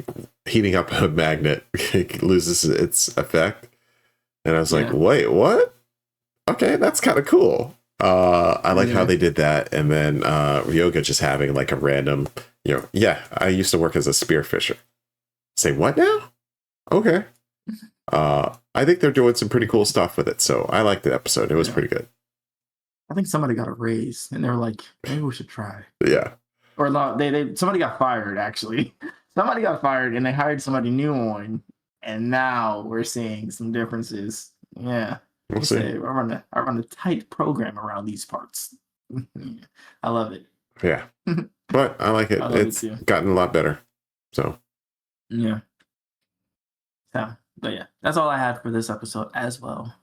heating up a magnet, it loses its effect. And I was like, wait, what? Okay, that's kind of cool. I like how they did that. And then Ryoga just having like a random, I used to work as a spearfisher. Say what now? Okay. I think they're doing some pretty cool stuff with it. So I liked the episode. It was pretty good. I think somebody got a raise and they were like, maybe we should try. Yeah. Or not, somebody got fired, actually. Somebody got fired and they hired somebody new on. And now we're seeing some differences. Yeah. We'll see. I run a tight program around these parts. I love it. Yeah. But I like it. It's gotten a lot better. So. Yeah. But yeah, that's all I had for this episode as well.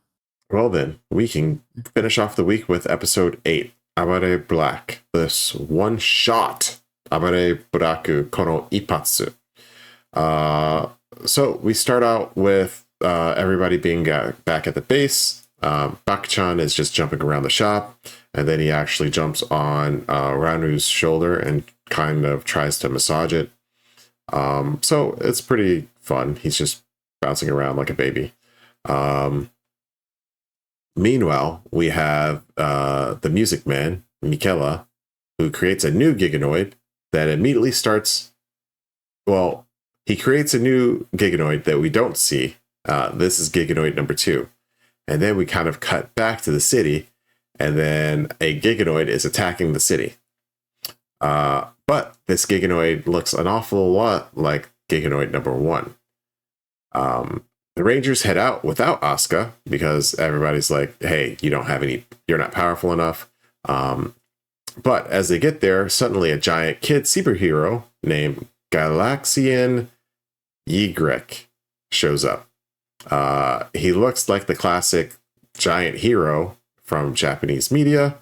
Well then, we can finish off the week with episode 8, Abare Black. This one shot, Abare Buraku Kono Ipatsu. So we start out with everybody being back at the base. Bakuchan is just jumping around the shop, and then he actually jumps on Ranu's shoulder and kind of tries to massage it. So it's pretty fun. He's just bouncing around like a baby. Meanwhile, we have the Music Man, Mikela, who creates a new Giganoid that immediately starts. Well, he creates a new Giganoid that we don't see. This is Giganoid number 2. And then we kind of cut back to the city, and then a Giganoid is attacking the city. But this Giganoid looks an awful lot like Giganoid number 1. The Rangers head out without Asuka because everybody's like, hey, you're not powerful enough. But as they get there, suddenly a giant kid superhero named Galaxian Ygritte shows up. He looks like the classic giant hero from Japanese media.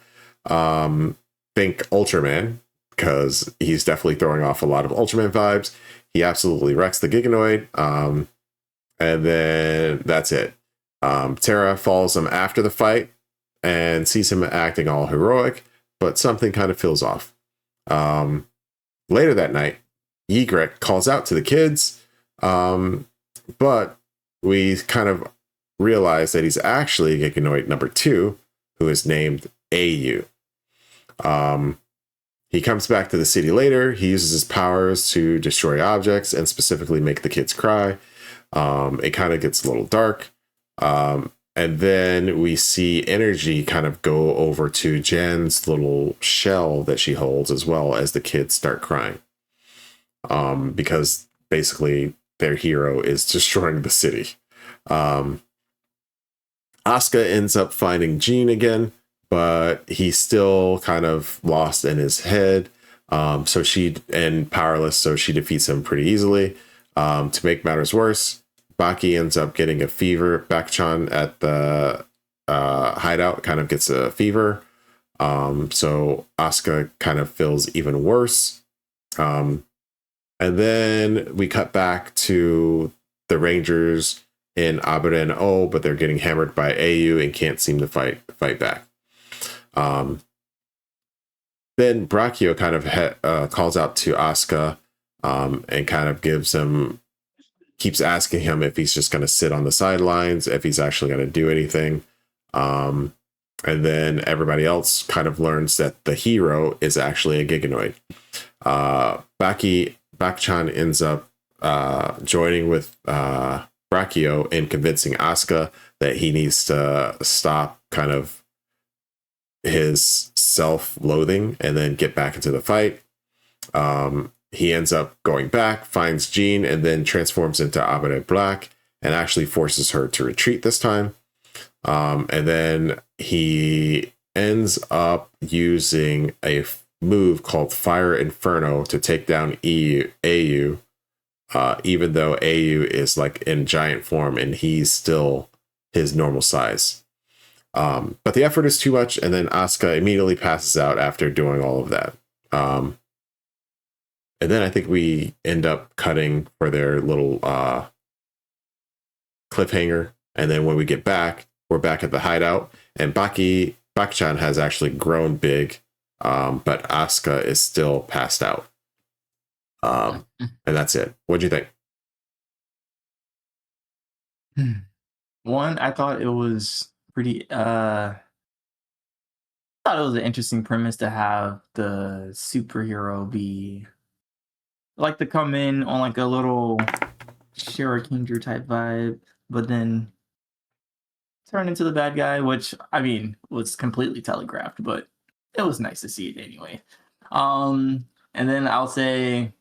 Think Ultraman, because he's definitely throwing off a lot of Ultraman vibes. He absolutely wrecks the Giganoid. And then that's it. Terra follows him after the fight and sees him acting all heroic, but something kind of feels off. Later that night, Ygritte calls out to the kids, but we kind of realize that he's actually Giganoid number 2, who is named Au. He comes back to the city later. He uses his powers to destroy objects and specifically make the kids cry. It kind of gets a little dark. And then we see energy kind of go over to Jen's little shell that she holds, as well as the kids start crying. Because basically their hero is destroying the city. Asuka ends up finding Jean again, but he's still kind of lost in his head. And powerless, so she defeats him pretty easily. To make matters worse, Baki ends up getting a fever. Bakuchan at the hideout kind of gets a fever. So Asuka kind of feels even worse. And then we cut back to the Rangers in Abaranger, but they're getting hammered by Au and can't seem to fight back. Then Bakuryuu kind of calls out to Asuka and kind of keeps asking him if he's just going to sit on the sidelines, if he's actually going to do anything. And then everybody else kind of learns that the hero is actually a Giganoid. Bakuchan ends up joining with Bakuryuu in convincing Asuka that he needs to stop kind of his self-loathing and then get back into the fight. He ends up going back, finds Jean, and then transforms into Abaranger Black and actually forces her to retreat this time. And then he ends up using a move called Fire Inferno to take down Au, even though Au is like in giant form and he's still his normal size. But the effort is too much, and then Asuka immediately passes out after doing all of that. And then I think we end up cutting for their little cliffhanger. And then when we get back, we're back at the hideout. And Bakuchan has actually grown big, but Asuka is still passed out. And that's it. What'd you think? One, I thought it was pretty... I thought it was an interesting premise to have the superhero be... like to come in on like a little Shurikenju type vibe, but then turn into the bad guy, which I mean was completely telegraphed, but it was nice to see it anyway. And then I'll say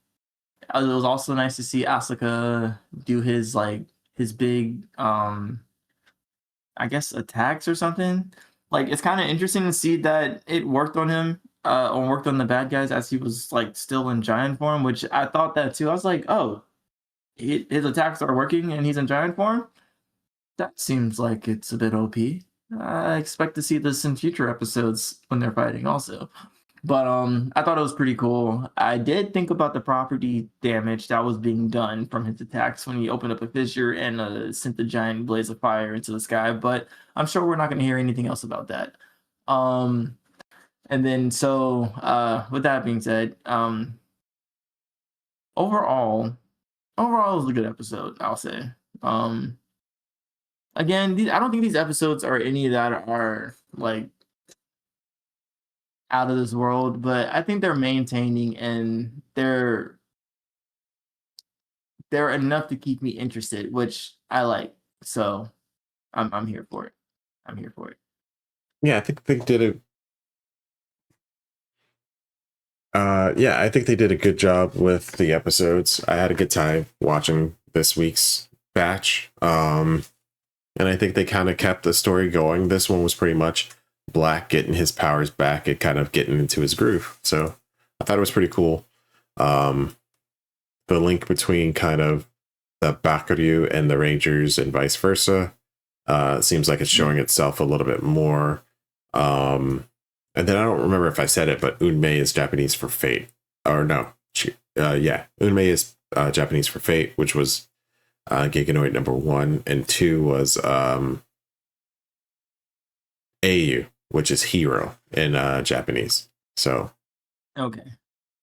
it was also nice to see Asuka do his big I guess attacks or something. Like it's kind of interesting to see that it worked on him. Worked on the bad guys as he was like still in giant form, which I thought that too. I was like, oh, his attacks are working and he's in giant form. That seems like it's a bit OP. I expect to see this in future episodes when they're fighting also. But I thought it was pretty cool. I did think about the property damage that was being done from his attacks when he opened up a fissure and sent the giant blaze of fire into the sky. But I'm sure we're not going to hear anything else about that. Um, and then with that being said, overall it was a good episode, I'll say. Again, I don't think these episodes are any that are like out of this world, but I think they're maintaining and they're enough to keep me interested, which I like. So I'm here for it. I'm here for it. Yeah, I think they did I think they did a good job with the episodes. I had a good time watching this week's batch. And I think they kind of kept the story going. This one was pretty much Black getting his powers back and kind of getting into his groove. So I thought it was pretty cool. The link between kind of the Bakuryuu and the Rangers and vice versa seems like it's showing itself a little bit more. And then I don't remember if I said it, but Unmei is Japanese for fate. Or no, Unmei is Japanese for fate, which was Giganoid number 1, and 2 was Au, which is hero in Japanese. So okay.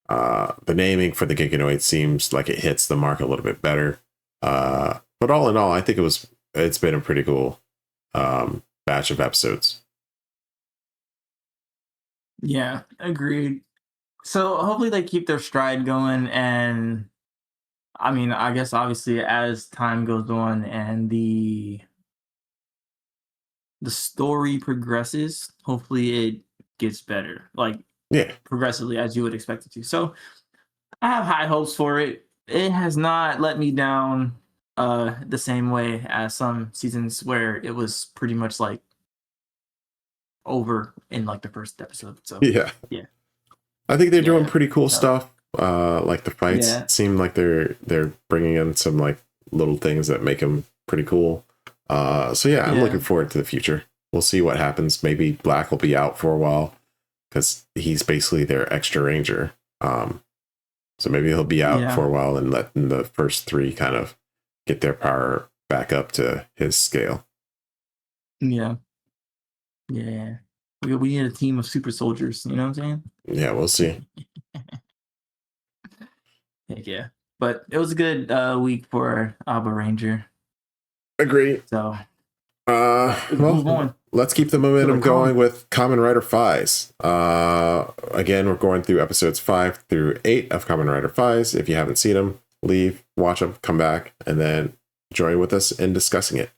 The naming for the Giganoid seems like it hits the mark a little bit better. But all in all, I think it's been a pretty cool batch of episodes. Yeah, agreed. So hopefully they keep their stride going, and I mean, I guess obviously as time goes on and the story progresses, hopefully it gets better, like progressively as you would expect it to. So I have high hopes for it. It has not let me down the same way as some seasons where it was pretty much like over in like the first episode. So yeah. I think they're doing pretty cool stuff. Like the fights seem like they're bringing in some like little things that make them pretty cool. So I'm looking forward to the future. We'll see what happens. Maybe Black will be out for a while because he's basically their extra ranger. So maybe he'll be out for a while and let the first 3 kind of get their power back up to his scale. Yeah. We need a team of super soldiers. You know what I'm saying? Yeah, we'll see. Yeah. But it was a good week for Abaranger. Agree. So move on. Let's keep the momentum going with Kamen Rider Faiz. Again, we're going through episodes 5 through 8 of Kamen Rider Faiz. If you haven't seen them, leave, watch them, come back, and then join with us in discussing it.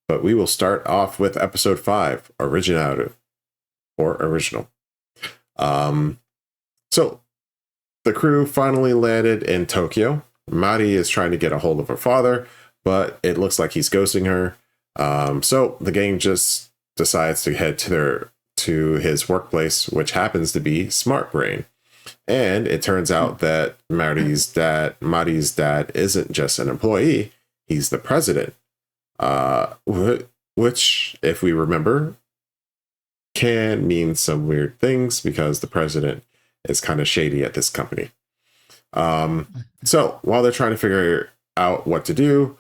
But we will start off with episode 5, Original. So the crew finally landed in Tokyo. Mari is trying to get a hold of her father, but it looks like he's ghosting her. So the gang just decides to head to his workplace, which happens to be Smart Brain. And it turns out that Mari's dad isn't just an employee, he's the president. Which, if we remember, can mean some weird things because the president is kind of shady at this company. So while they're trying to figure out what to do,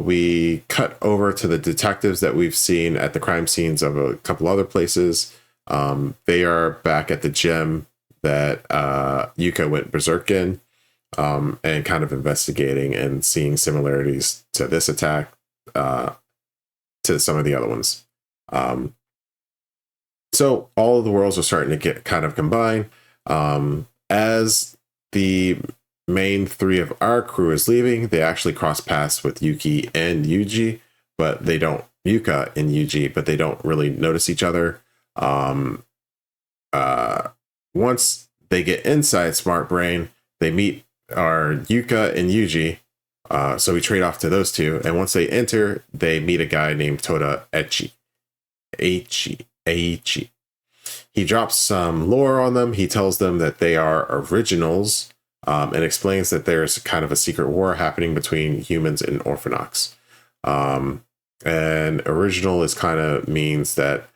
we cut over to the detectives that we've seen at the crime scenes of a couple other places. They are back at the gym that Yuka went berserk in, and kind of investigating and seeing similarities to this attack to some of the other ones. So all of the worlds are starting to get kind of combined. As the main 3 of our crew is leaving, they actually cross paths with Yuka and Yuji, but they don't really notice each other. Once they get inside Smart Brain, they meet our Yuka and Yuji. So we trade off to those 2. And once they enter, they meet a guy named Toda Aichi. He drops some lore on them. He tells them that they are originals, and explains that there's kind of a secret war happening between humans and Orphanox. And original is kind of means that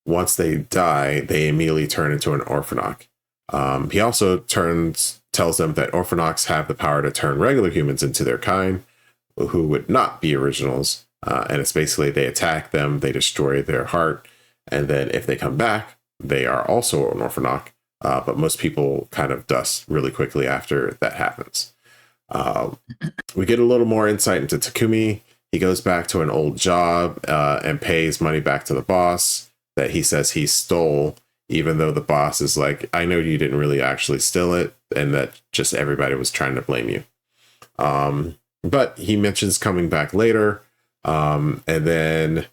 once they die, they immediately turn into an Orphanox. He also tells them that Orphanox have the power to turn regular humans into their kind, who would not be originals. And it's basically they attack them, they destroy their heart, and then if they come back, they are also an Orphanox. But most people kind of dust really quickly after that happens. We get a little more insight into Takumi. He goes back to an old job and pays money back to the boss that he says he stole, even though the boss is like, I know you didn't really actually steal it, and that just everybody was trying to blame you. But he mentions coming back later. And then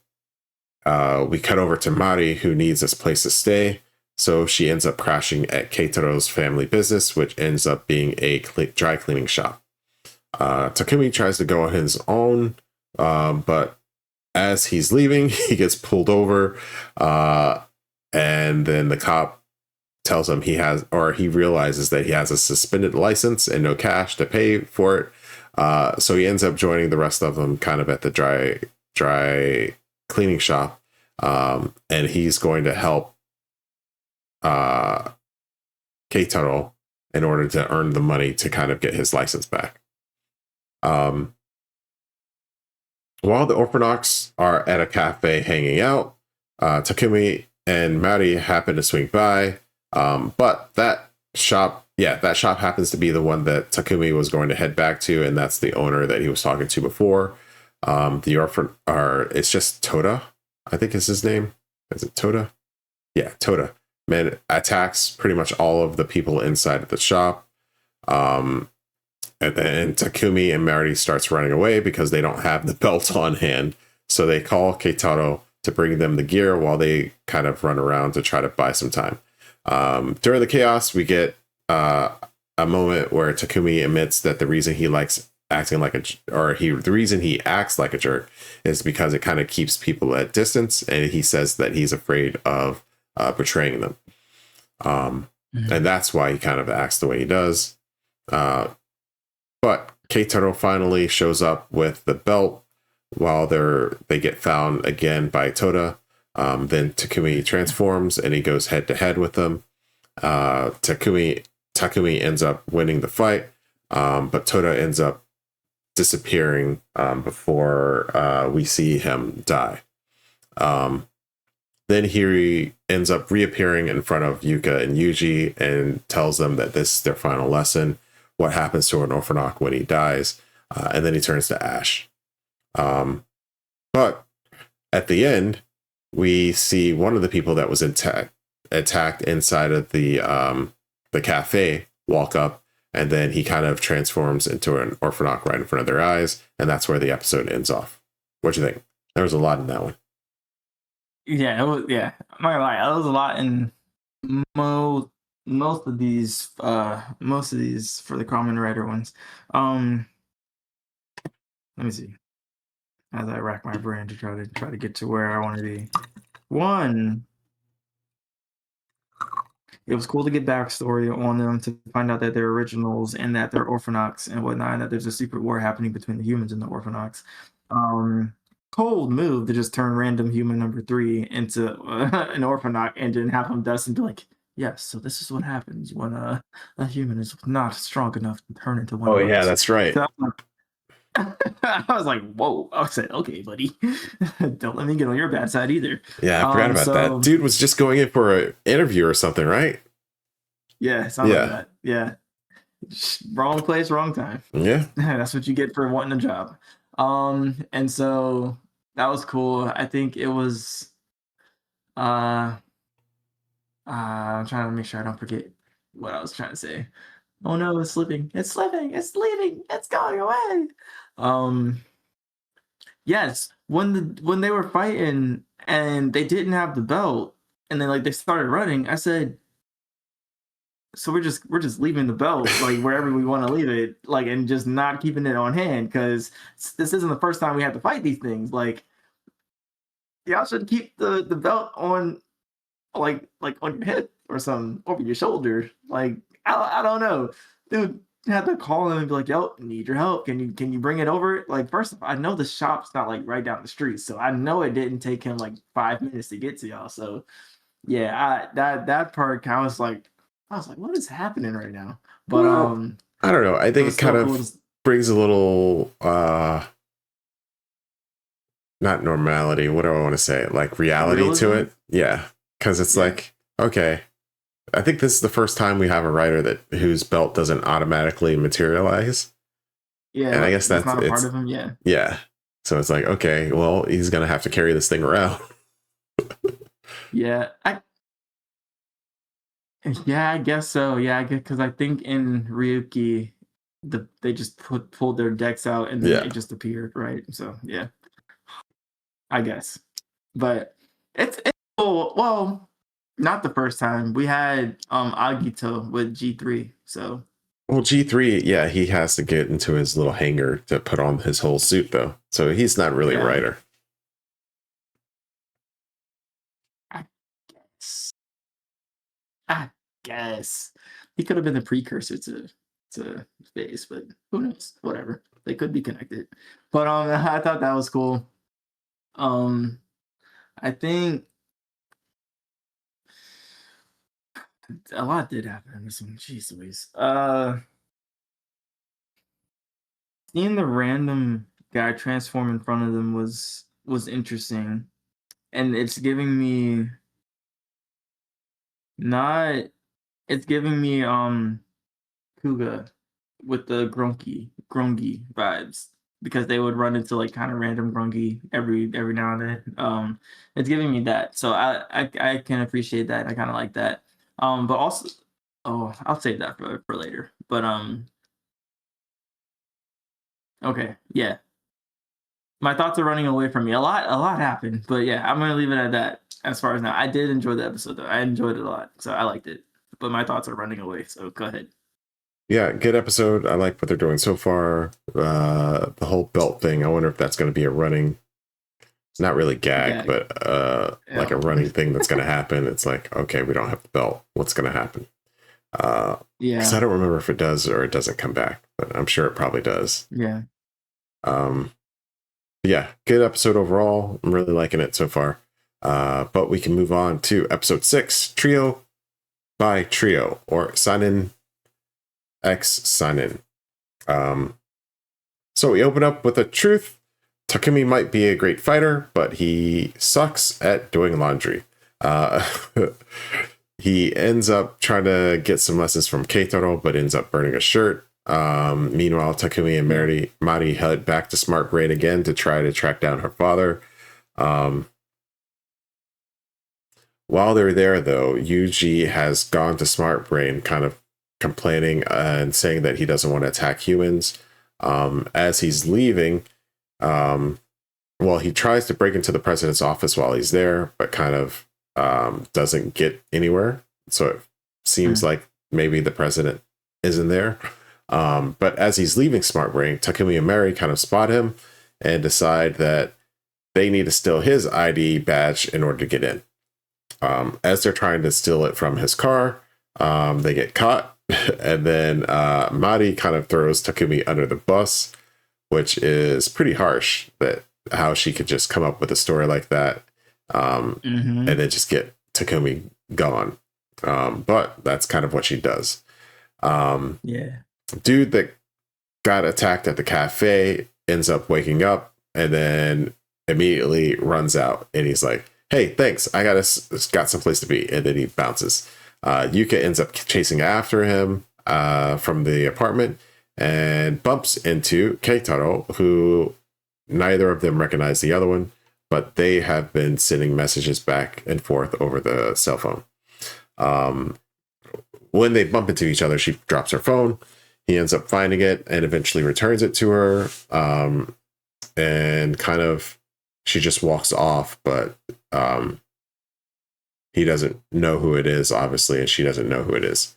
we cut over to Mari, who needs this place to stay. So she ends up crashing at Keitaro's family business, which ends up being a dry cleaning shop. Takumi tries to go on his own, but as he's leaving, he gets pulled over. And then the cop tells him he realizes that he has a suspended license and no cash to pay for it. So he ends up joining the rest of them kind of at the dry cleaning shop. And he's going to help Keitaro in order to earn the money to kind of get his license back. While the Orphanox are at a cafe hanging out, Takumi and Mari happen to swing by. But that shop happens to be the one that Takumi was going to head back to, and that's the owner that he was talking to before. It's just Toda, I think is his name. Is it Toda? Yeah, Toda. Man attacks pretty much all of the people inside of the shop. And then Takumi and Mari starts running away because they don't have the belt on hand. So they call Keitaro to bring them the gear while they kind of run around to try to buy some time. During the chaos, we get a moment where Takumi admits that the reason he likes acting like the reason he acts like a jerk is because it kind of keeps people at distance, and he says that he's afraid of betraying them. And that's why he kind of acts the way he does. But Keitaro finally shows up with the belt while they get found again by Toda. Then Takumi transforms and he goes head to head with them. Takumi ends up winning the fight, but Toda ends up disappearing before we see him die. Then he ends up reappearing in front of Yuka and Yuji and tells them that this is their final lesson, what happens to an Orphanox when he dies, and then he turns to ash. But at the end, we see one of the people that was attacked inside of the cafe walk up, and then he kind of transforms into an Orphanox right in front of their eyes, and that's where the episode ends off. What do you think? There was a lot in that one. Yeah, it was. Yeah, I'm not gonna lie, there was a lot in most of these for the Kamen Rider ones. Let me see. As I rack my brain to try to get to where I want to be. One, it was cool to get backstory on them, to find out that they're originals and that they're Orphanox and whatnot, and that there's a secret war happening between the humans and the Orphanox. Cold move to just turn random human number 3 into an Orphanox and then have him dust and be like, yes, so this is what happens when a human is not strong enough to turn into one. Oh yeah, that's right. So, I was like, whoa. I said, okay, buddy. Don't let me get on your bad side either. Yeah, I forgot about that. Dude was just going in for an interview or something, right? Yeah, something like that. Yeah. Wrong place, wrong time. Yeah. That's what you get for wanting a job. And so that was cool. I think it was I'm trying to make sure I don't forget what I was trying to say. Oh no, it's slipping. It's slipping. It's leaving. It's going away. Yes, when they were fighting and they didn't have the belt and then they started running, I said, so we're just leaving the belt wherever we want to leave it, and just not keeping it on hand, because this isn't the first time we have to fight these things. Y'all should keep the belt on on your hip or something, over your shoulder. I don't know, dude. Had to call him and be like, yo, need your help. Can you bring it over? First of all, I know the shop's not right down the street, so I know it didn't take him 5 minutes to get to y'all. So yeah, that part, I was like, I was like, what is happening right now? But Well, I don't know. I it think was it kind still cool. of brings a little not normality. What do I want to say? Like reality to Realism. it. Yeah, because it's Yeah. like, okay, I think this is the first time we have a writer that whose belt doesn't automatically materialize, Yeah, and I like guess that's that's not a part it's of him. Yeah. yeah. So it's like, okay, well, he's gonna have to carry this thing around. Yeah. I guess so. Yeah, I guess because I think in Ryuki, they just pulled their decks out and then Yeah. it just appeared, right? So yeah, I guess. But it's cool. Well, not the first time. We had Agito with G3. So Well, G3, yeah, he has to get into his little hangar to put on his whole suit, though. So he's not really a yeah, writer. I guess. I guess he could have been the precursor to Faiz, but who knows? Whatever. They could be connected. But I thought that was cool. Um I think a lot did happen in this one. Jeez Louise. Seeing the random guy transform in front of them was interesting. And it's giving me not it's giving me Kuga with the grungy vibes because they would run into like kind of random grungy every now and then. It's giving me that, so I can appreciate that. I kind of like that. But also, oh, I'll save that for later. But okay, yeah, my thoughts are running away from me. A lot happened, but yeah, I'm gonna leave it at that. As far as now, I did enjoy the episode though. I enjoyed it a lot, so I liked it. But my thoughts are running away. So go ahead. Yeah, good episode. I like what they're doing so far. The whole belt thing, I wonder if that's going to be a running, it's not really gag, Gag. but like a Yeah. running thing that's going to happen. It's like, okay, we don't have the belt. What's going to happen? Because I Yeah. don't remember if it does or it doesn't come back, but I'm sure it probably does. Yeah. Um, yeah, good episode overall. I'm really liking it so far. But we can move on to episode 6, Trio by Trio, or Sanin X Sanin. So we open up with a truth. Takumi might be a great fighter, but he sucks at doing laundry. Uh, he ends up trying to get some lessons from Keitaro, but ends up burning a shirt. Meanwhile, Takumi and Mari head back to Smart Brain again to try to track down her father. While they're there, though, Yuji has gone to Smart Brain, kind of complaining and saying that he doesn't want to attack humans. As he's leaving, he tries to break into the president's office while he's there, but kind of doesn't get anywhere. So it seems like maybe the president isn't there. But as he's leaving Smart Brain, Takumi and Mary kind of spot him and decide that they need to steal his ID badge in order to get in. As they're trying to steal it from his car, they get caught. And then Mari kind of throws Takumi under the bus, which is pretty harsh, that how she could just come up with a story like that and then just get Takumi gone. But that's kind of what she does. Yeah. Dude that got attacked at the cafe ends up waking up and then immediately runs out, and he's like, hey, thanks, I got some place to be. And then he bounces. Yuka ends up chasing after him from the apartment and bumps into Keitaro, who neither of them recognize the other one, but they have been sending messages back and forth over the cell phone. When they bump into each other, she drops her phone. He ends up finding it and eventually returns it to her. And kind of, she just walks off, but he doesn't know who it is, obviously, and she doesn't know who it is.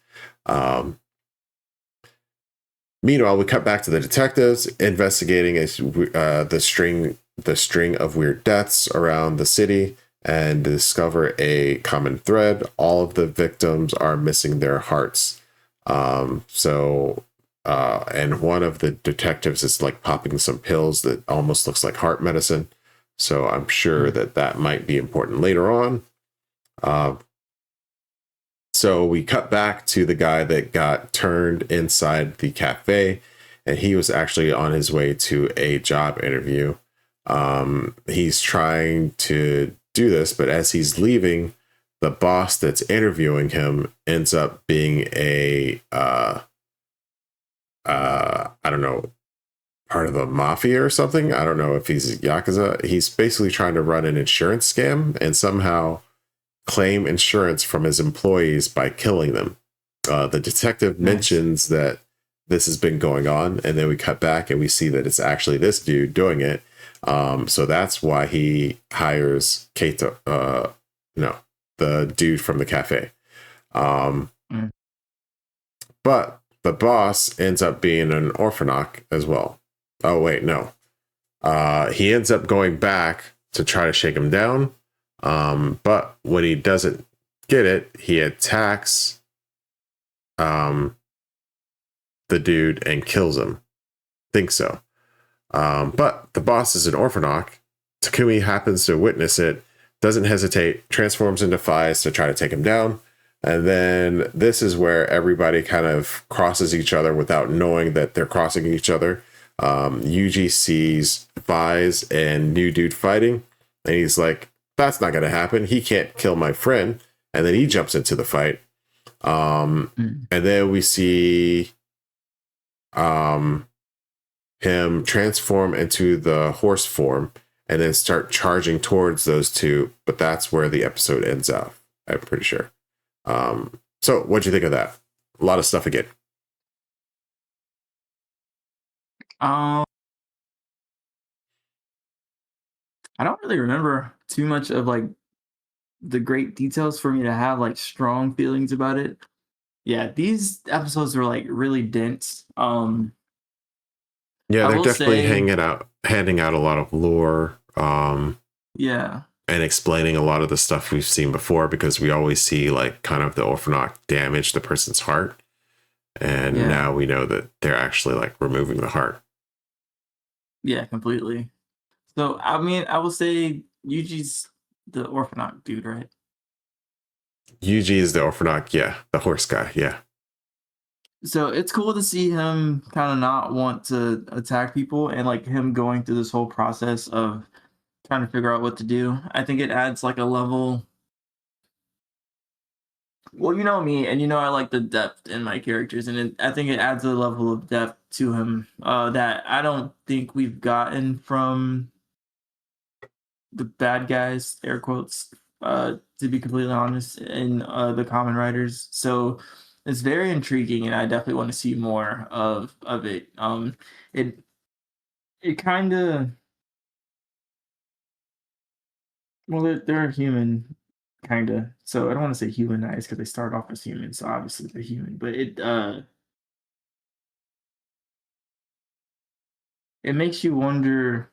Meanwhile, we cut back to the detectives investigating the string of weird deaths around the city and discover a common thread. All of the victims are missing their hearts. And one of the detectives is like popping some pills that almost looks like heart medicine. So I'm sure that might be important later on. So we cut back to the guy that got turned inside the cafe, and he was actually on his way to a job interview. He's trying to do this, but as he's leaving, the boss that's interviewing him ends up being a I don't know, part of the mafia or something. I don't know if he's Yakuza. He's basically trying to run an insurance scam and somehow claim insurance from his employees by killing them. The detective mentions that this has been going on, and then we cut back and we see that it's actually this dude doing it. So that's why he hires Kato, the dude from the cafe. But the boss ends up being an orphanok as well. Oh, wait, no. He ends up going back to try to shake him down. But when he doesn't get it, he attacks the dude and kills him. Think so. But the boss is an orphanok. Takumi happens to witness it, doesn't hesitate, transforms into Faiz to try to take him down. And then this is where everybody kind of crosses each other without knowing that they're crossing each other. Yuji sees Faiz and New Dude fighting, and he's like, that's not going to happen. He can't kill my friend. And then he jumps into the fight. And then we see him transform into the horse form and then start charging towards those two. But that's where the episode ends up, I'm pretty sure. So what'd you think of that? A lot of stuff again. I don't really remember too much of like the great details for me to have like strong feelings about it. Yeah, these episodes were like really dense. Yeah, they're definitely handing out a lot of lore. Yeah. And explaining a lot of the stuff we've seen before, because we always see like kind of the orphanok damage the person's heart. And now we know that they're actually like removing the heart. Yeah, completely. So, I mean, I will say Yuji's the orphanok dude, right? Yuji is the orphanok. Yeah. The horse guy. Yeah. So it's cool to see him kind of not want to attack people and like him going through this whole process of trying to figure out what to do. I think it adds like a level. Well, you know me, and you know I like the depth in my characters, and I think it adds a level of depth to him that I don't think we've gotten from the bad guys, air quotes, to be completely honest, in the Kamen Riders. So it's very intriguing, and I definitely want to see more of it. It kind of. Well, they're human, kind of. So I don't want to say humanized because they start off as human, so obviously they're human. But it makes you wonder,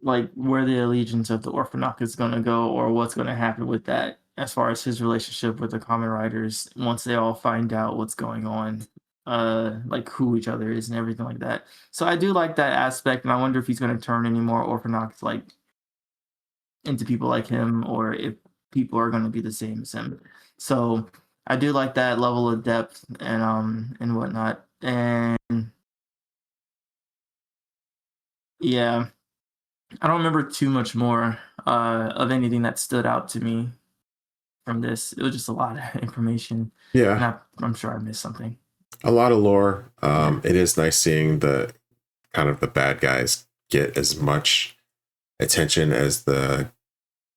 like, where the allegiance of the Orphanok is going to go, or what's going to happen with that, as far as his relationship with the Kamen Riders once they all find out what's going on, like who each other is and everything like that. So I do like that aspect, and I wonder if he's going to turn any more Orphanoks like into people like him, or if people are going to be the same as him. So I do like that level of depth and whatnot. And yeah, I don't remember too much more of anything that stood out to me from this. It was just a lot of information. Yeah, and I'm sure I missed something. A lot of lore. It is nice seeing the kind of the bad guys get as much attention as the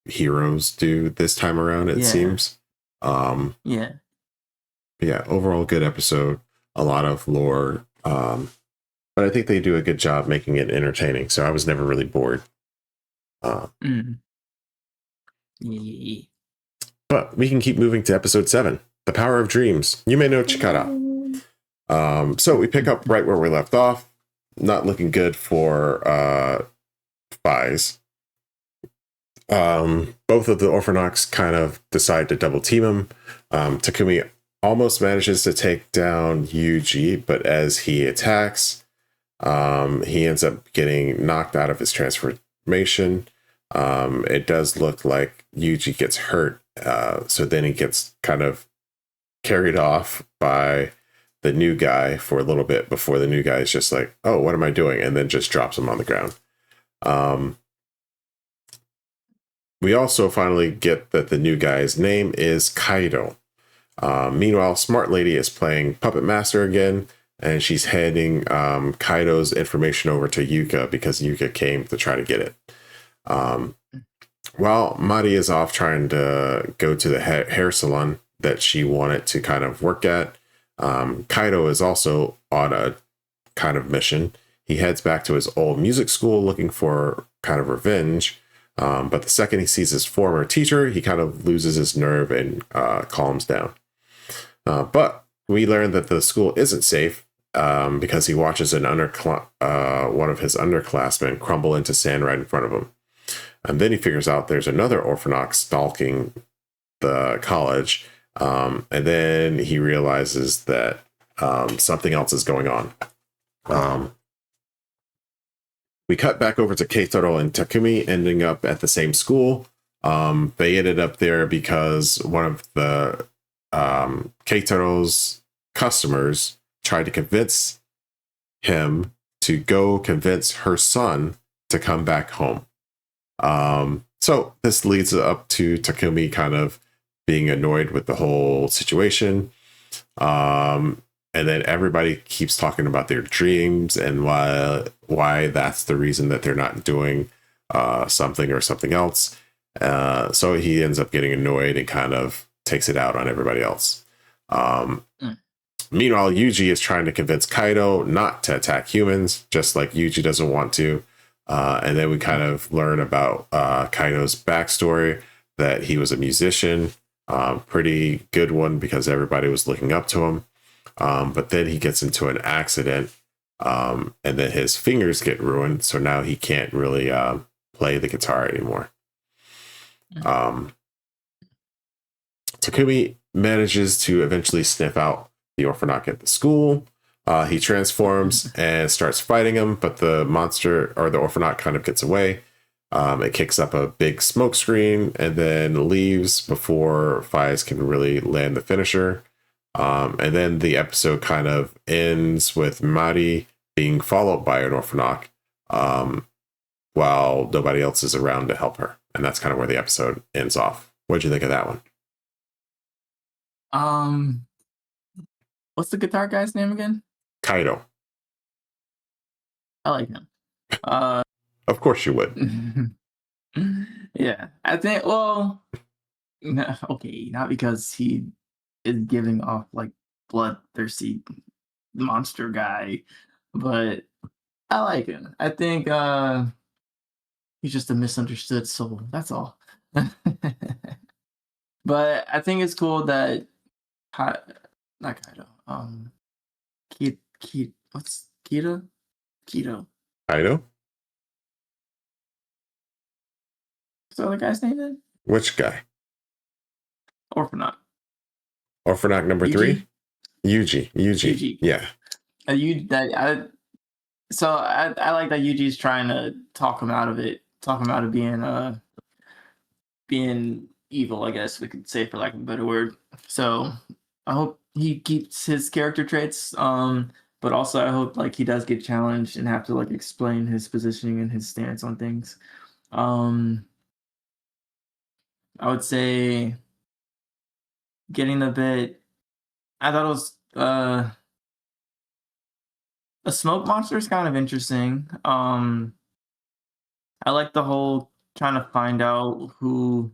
heroes do this time around, it seems. Yeah, overall good episode, a lot of lore, but I think they do a good job making it entertaining, so I was never really bored. Yeah. But we can keep moving to episode 7, The Power of Dreams. You may know Chikara. So we pick up right where we left off. Not looking good for Faiz. Both of the Orphanoks kind of decide to double team him. Takumi almost manages to take down Yuji, but as he attacks, he ends up getting knocked out of his transformation. It does look like Yuji gets hurt So then he gets kind of carried off by the new guy for a little bit before the new guy is just like, oh, what am I doing? And then just drops him on the ground. We also finally get that the new guy's name is Kaido. Meanwhile, Smart Lady is playing Puppet Master again, and she's handing Kaido's information over to Yuka because Yuka came to try to get it. While Mari is off trying to go to the hair salon that she wanted to kind of work at, Kaido is also on a kind of mission. He heads back to his old music school looking for kind of revenge. But the second he sees his former teacher, he kind of loses his nerve and calms down. But we learn that the school isn't safe because he watches one of his underclassmen crumble into sand right in front of him. And then he figures out there's another Orphanoch stalking the college. And then he realizes that something else is going on. We cut back over to Keitaro and Takumi ending up at the same school. They ended up there because one of the Keitaro's customers tried to convince him to go convince her son to come back home. So this leads up to Takumi kind of being annoyed with the whole situation. And then everybody keeps talking about their dreams and why that's the reason that they're not doing something or something else. So he ends up getting annoyed and kind of takes it out on everybody else. Meanwhile, Yuji is trying to convince Kaido not to attack humans, just like Yuji doesn't want to. And then we kind of learn about Kaido's backstory, that he was a musician, pretty good one because everybody was looking up to him. But then he gets into an accident, and then his fingers get ruined. So now he can't really play the guitar anymore. Takumi manages to eventually sniff out the Orphanoch at the school. He transforms and starts fighting him, but the monster or the Orphanoch kind of gets away. It kicks up a big smoke screen and then leaves before Faiz can really land the finisher. And then the episode kind of ends with Mari being followed by an Orphanoch while nobody else is around to help her. And that's kind of where the episode ends off. What'd you think of that one? What's the guitar guy's name again? Kaido. I like him. Of course you would. Yeah, I think, well, okay, not because he is giving off like bloodthirsty monster guy, but I like him. I think he's just a misunderstood soul. That's all. But I think it's cool that not Kaido. What's Keto? Keto. Kaido? What's the other guy's name then? Which guy? Orphanoch. Orphanoch number Yuji? 3? Yuji. Yeah. I like that Yuji's trying to talk him out of it, being evil, I guess we could say, for lack of a better word. So I hope he keeps his character traits, but also I hope like he does get challenged and have to like explain his positioning and his stance on things. I would say getting a bit, I thought it was a smoke monster is kind of interesting. I like the whole trying to find out who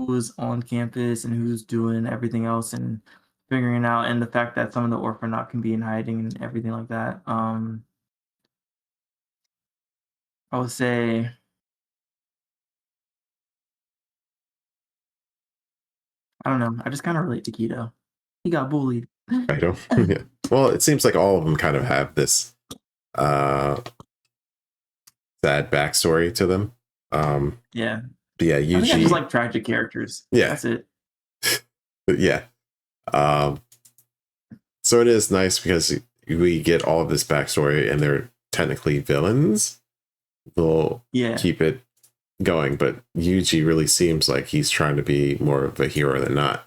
is on campus and who's doing everything else and figuring out, and the fact that some of the Orphanoch can be in hiding and everything like that. I would say I don't know. I just kind of relate to Keto. He got bullied. Kaido. Yeah. Well, it seems like all of them kind of have this sad backstory to them. Yeah. But yeah, I think I Yuji. just like tragic characters. Yeah. That's it. Yeah. So it is nice because we get all of this backstory and they're technically villains. They'll keep it going, but Yuji really seems like he's trying to be more of a hero than not.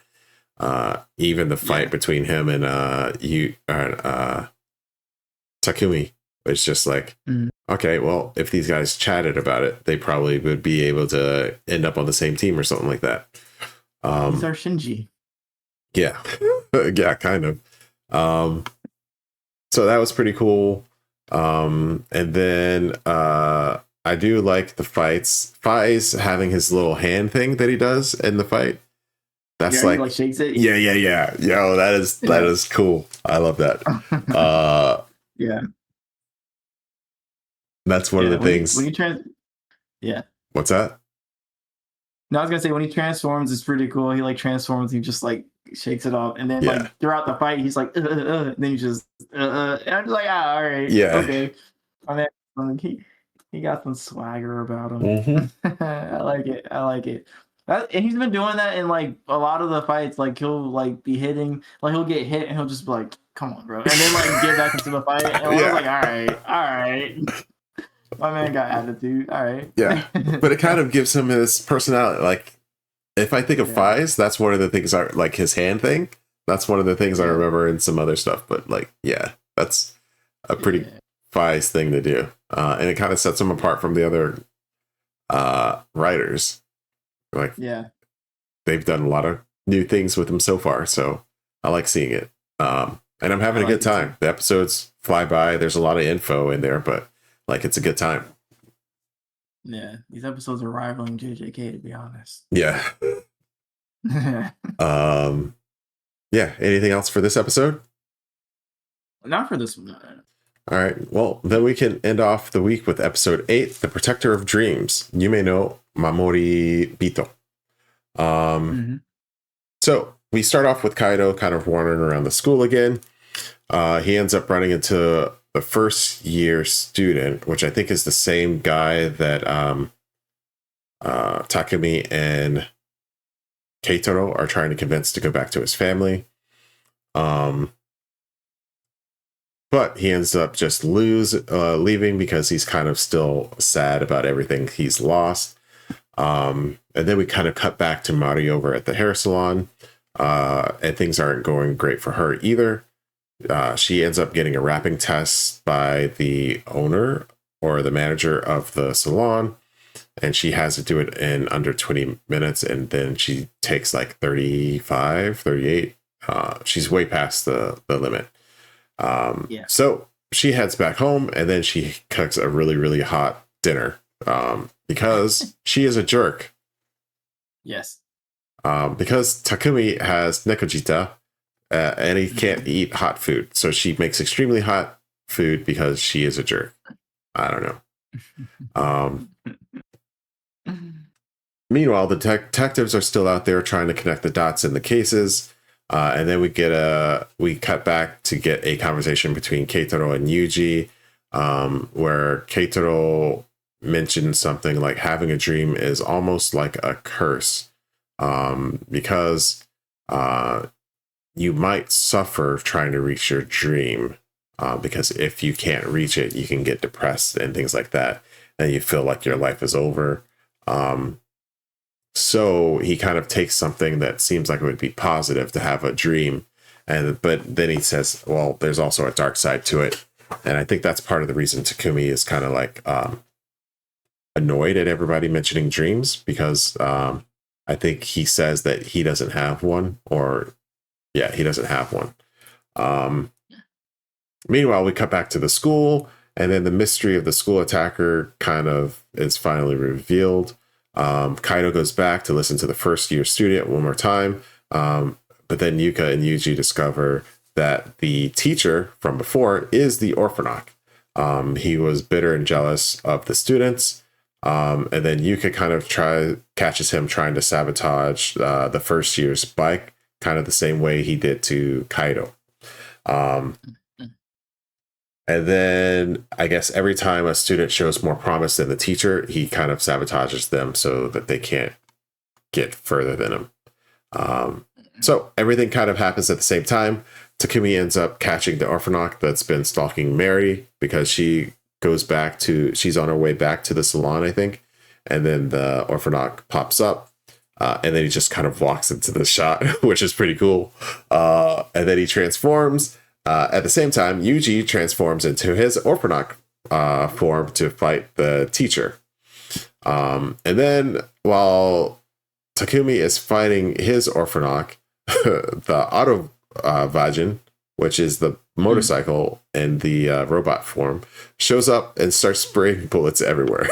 Even the fight between him and Takumi is just like, okay, well, if these guys chatted about it, they probably would be able to end up on the same team or something like that. He's our Shinji. Yeah. Yeah, kind of. So that was pretty cool. And then I do like the fights. Faiz having his little hand thing that he does in the fight. That's he like shakes it. Yeah. Yo, that is cool. I love that. Yeah. That's one of the things. Yeah. What's that? No, I was gonna say when he transforms, it's pretty cool. He like transforms, he just like shakes it off, and then like throughout the fight, he's like, then he just, and I'm just like, all right, okay. I mean, he got some swagger about him. Mm-hmm. I like it. And he's been doing that in like a lot of the fights. Like he'll like be hitting, like he'll get hit, and he'll just be like, "Come on, bro," and then like get back into the fight. And I was like, all right. My man got attitude. All right. Yeah. But it kind of gives him his personality. Like, if I think of Faiz, that's one of the things like his hand thing. That's one of the things I remember in some other stuff. But like, yeah, that's a pretty Faiz thing to do. And it kind of sets him apart from the other writers. Like, they've done a lot of new things with him so far. So I like seeing it. And I'm having a good time. The episodes fly by. There's a lot of info in there, but like, it's a good time. Yeah, these episodes are rivaling JJK, to be honest. Yeah. Yeah. Anything else for this episode? Not for this one. All right. Well, then we can end off the week with episode 8, The Protector of Dreams, Yume no Mamori Bito. So we start off with Kaido kind of wandering around the school again. He ends up running into the first year student, which I think is the same guy that Takumi and Keitaro are trying to convince to go back to his family. But he ends up just leaving because he's kind of still sad about everything he's lost. And then we kind of cut back to Mari over at the hair salon, and things aren't going great for her either. She ends up getting a rapping test by the owner or the manager of the salon, and she has to do it in under 20 minutes, and then she takes like 35, 38. She's way past the limit. So she heads back home, and then she cooks a really, really hot dinner because she is a jerk. Yes. Because Takumi has Nekojita, and he can't eat hot food. So she makes extremely hot food because she is a jerk. I don't know. Meanwhile, the detectives are still out there trying to connect the dots in the cases. And then we cut back to get a conversation between Keitaro and Yuji, where Keitaro mentioned something like having a dream is almost like a curse, because you might suffer trying to reach your dream, because if you can't reach it, you can get depressed and things like that, and you feel like your life is over. So he kind of takes something that seems like it would be positive to have a dream, but then he says, well, there's also a dark side to it. And I think that's part of the reason Takumi is kind of like annoyed at everybody mentioning dreams, because I think he says that he doesn't have one, he doesn't have one. Meanwhile, we cut back to the school, and then the mystery of the school attacker kind of is finally revealed. Kaido goes back to listen to the first year student one more time. But then Yuka and Yuji discover that the teacher from before is the Orphanok. He was bitter and jealous of the students. And then Yuka kind of catches him trying to sabotage the first year's bike, kind of the same way he did to Kaido. And then I guess every time a student shows more promise than the teacher, he kind of sabotages them so that they can't get further than him. So everything kind of happens at the same time. Takumi ends up catching the Orphanok that's been stalking Mary, because she's on her way back to the salon, I think. and then the Orphanoch pops up. And then he just kind of walks into the shot, which is pretty cool. And then he transforms. At the same time, Yuji transforms into his Orphanoch form to fight the teacher. And then while Takumi is fighting his Orphanoch, the Autovajin, which is the motorcycle in the robot form, shows up and starts spraying bullets everywhere,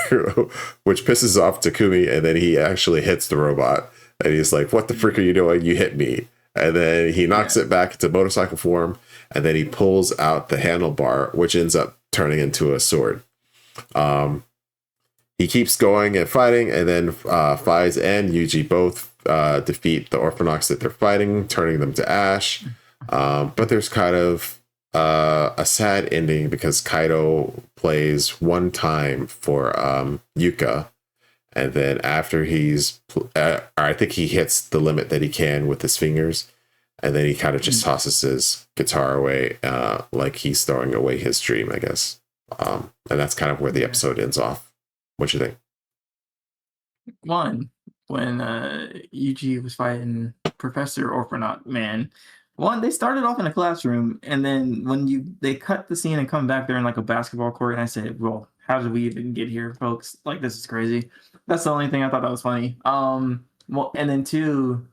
which pisses off Takumi, and then he actually hits the robot, and he's like, what the frick are you doing? You hit me. And then he knocks it back into motorcycle form, and then he pulls out the handlebar, which ends up turning into a sword. He keeps going and fighting, and then Faiz and Yuji both defeat the Orphanochs that they're fighting, turning them to ash. But there's kind of a sad ending because Kaido plays one time for Yuka, and then after I think he hits the limit that he can with his fingers, and then he kind of just tosses his guitar away, like he's throwing away his dream, I guess. And that's kind of where the episode ends off. What you think? When Yuji was fighting Professor Orphanoch, man. They started off in a classroom, and then when they cut the scene and come back there in like a basketball court, and I said, well, how did we even get here, folks? Like, this is crazy. That's the only thing I thought that was funny. Well, and then two,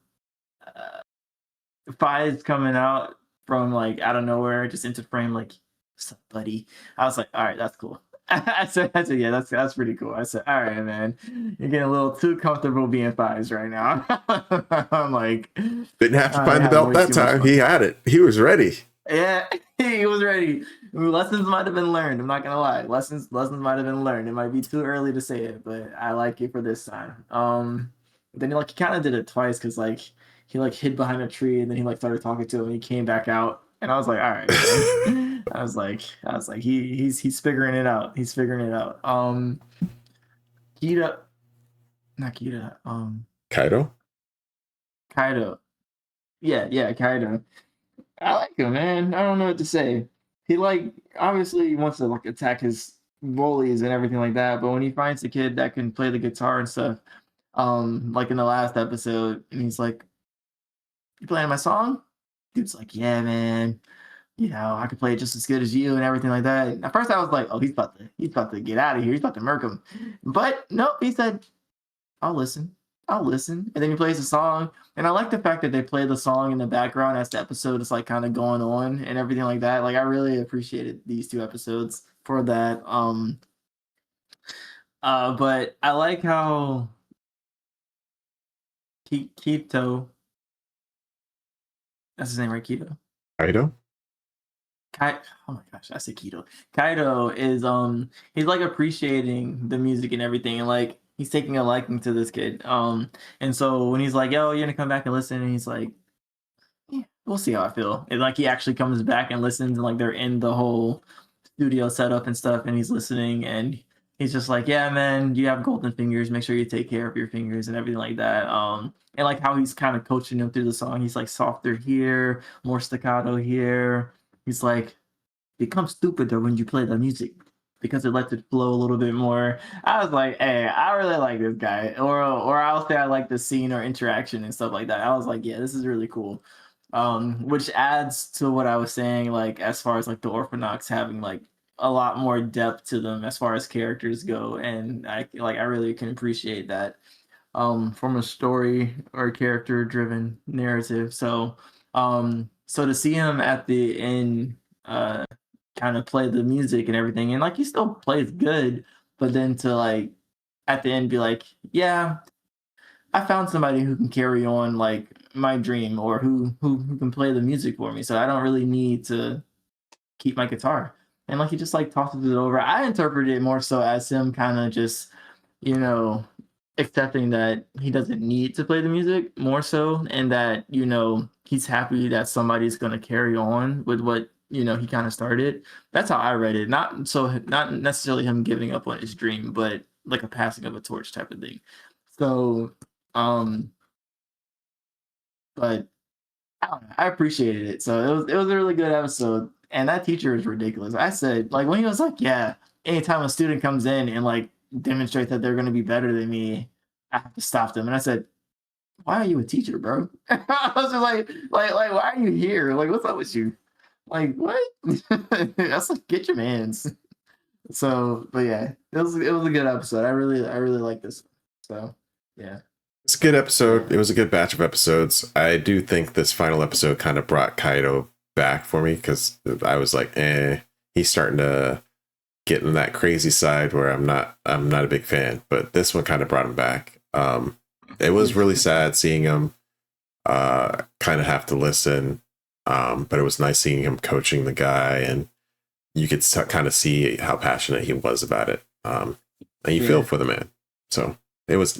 Faiz coming out from like out of nowhere, just into frame, like, what's up, buddy? I was like, all right, that's cool. I said, yeah, that's pretty cool. I said, all right, man, you're getting a little too comfortable being Faiz right now. I'm like, didn't have to find the belt that time. He had it. He was ready. Yeah, he was ready. Lessons might have been learned. I'm not gonna lie. Lessons might have been learned. It might be too early to say it, but I like it for this time. Then he kind of did it twice because he hid behind a tree, and then he started talking to him, and he came back out. And I was like, all right, man. I was like, he's figuring it out. He's figuring it out. Kaido. Yeah, Kaido. I like him, man. I don't know what to say. He obviously wants to attack his bullies and everything like that, but when he finds a kid that can play the guitar and stuff, like in the last episode, and he's like, "You playing my song?" Dude's like, "Yeah, man. I could play it just as good as you and everything like that." At first I was like, oh, he's about to get out of here. He's about to murk him. But nope, he said, I'll listen. And then he plays the song. And I like the fact that they play the song in the background as the episode is kind of going on and everything like that. I really appreciated these two episodes for that. But I like how Kito, that's his name, right? Kaido. Oh my gosh, I said Kito. Kaido is he's appreciating the music and everything, and he's taking a liking to this kid. And so when he's like, "Yo, you're gonna come back and listen," and he's like, "Yeah, we'll see how I feel." And he actually comes back and listens, and they're in the whole studio setup and stuff, and he's listening, and he's just like, "Yeah, man, you have golden fingers. Make sure you take care of your fingers and everything like that." And how he's kind of coaching him through the song. He's softer here, more staccato here. He's like, become stupider when you play the music because it lets it flow a little bit more. I was like, hey, I really like this guy. Or I'll say I like the scene or interaction and stuff like that. I was like, yeah, this is really cool. Which adds to what I was saying, as far as the Orphanochs having a lot more depth to them as far as characters go. And I really can appreciate that from a story or character driven narrative. So to see him at the end kind of play the music and everything, and he still plays good, but then to at the end be like, yeah, I found somebody who can carry on my dream, or who can play the music for me, so I don't really need to keep my guitar. And he just tosses it over. I interpreted it more so as him kind of just accepting that he doesn't need to play the music more so, and that he's happy that somebody's going to carry on with what he kind of started. That's how I read it. Not necessarily him giving up on his dream, but a passing of a torch type of thing. So but I don't know, I appreciated it. So it was a really good episode, and that teacher is ridiculous. I said when he was yeah, anytime a student comes in and demonstrate that they're going to be better than me, I have to stop them. And I said, why are you a teacher, bro? I was just like, why are you here? Like, what's up with you? Like, what? That's like, get your mans. So, but yeah, it was a good episode. I really like this. So, yeah. It's a good episode. It was a good batch of episodes. I do think this final episode kind of brought Kaido back for me because I was like, he's starting to get in that crazy side where I'm not a big fan. But this one kind of brought him back. It was really sad seeing him kind of have to listen. But it was nice seeing him coaching the guy, and you could kind of see how passionate he was about it. And you feel for the man. So it was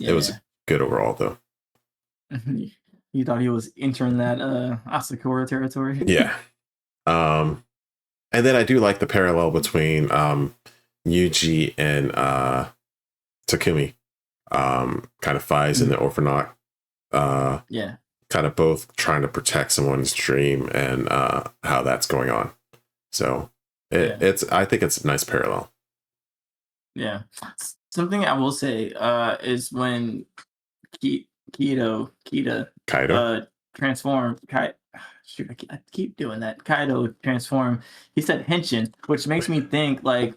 good overall, though. You thought he was entering that Asakura territory? Yeah. And then I do like the parallel between Yuji and Takumi. Kind of Faiz and the Orphanaut. Kind of both trying to protect someone's dream and how that's going on. So I think it's a nice parallel. Yeah. Something I will say is when Kaido transformed. Shoot, I keep doing that. Kaido transformed. He said henshin, which makes me think like,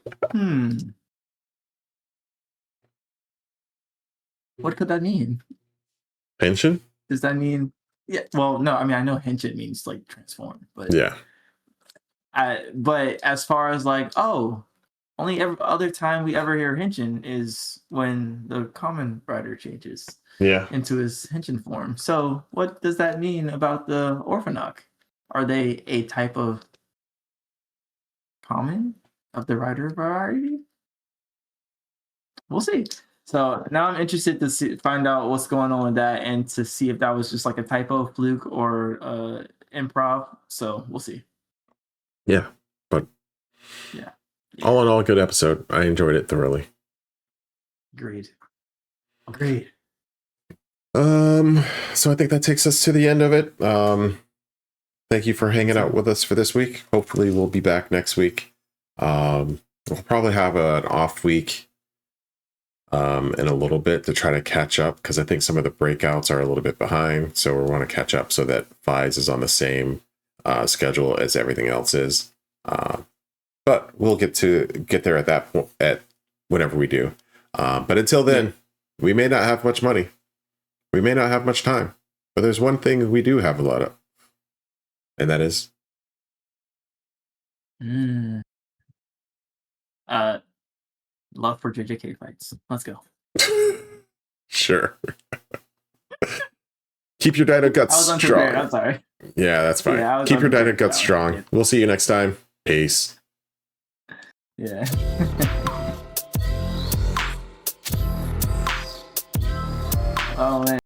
what could that mean? Henshin? Does that mean? Yeah. Well, no. I mean, I know henshin means like transform, but yeah. But as far as like, only every other time we ever hear henshin is when the Kamen Rider changes into his henshin form. So what does that mean about the Orphanaut? Are they a type of Kamen of the Rider variety? We'll see. So now I'm interested to find out what's going on with that and to see if that was just like a typo, fluke, or improv. So we'll see. Yeah, but all in all, good episode. I enjoyed it thoroughly. Agreed. So I think that takes us to the end of it. Thank you for hanging out with us for this week. Hopefully we'll be back next week. We'll probably have an off week in a little bit to try to catch up because I think some of the breakouts are a little bit behind. So we want to catch up so that Faiz is on the same schedule as everything else is. But we'll get there at that point at whenever we do. But until then, we may not have much money. We may not have much time. But there's one thing we do have a lot of. And that is love for JJK fights. Let's go. Sure. Keep your Dino guts strong. I'm sorry. Yeah, that's fine. Keep your Dino guts strong. We'll see you next time. Peace. Yeah. Oh man.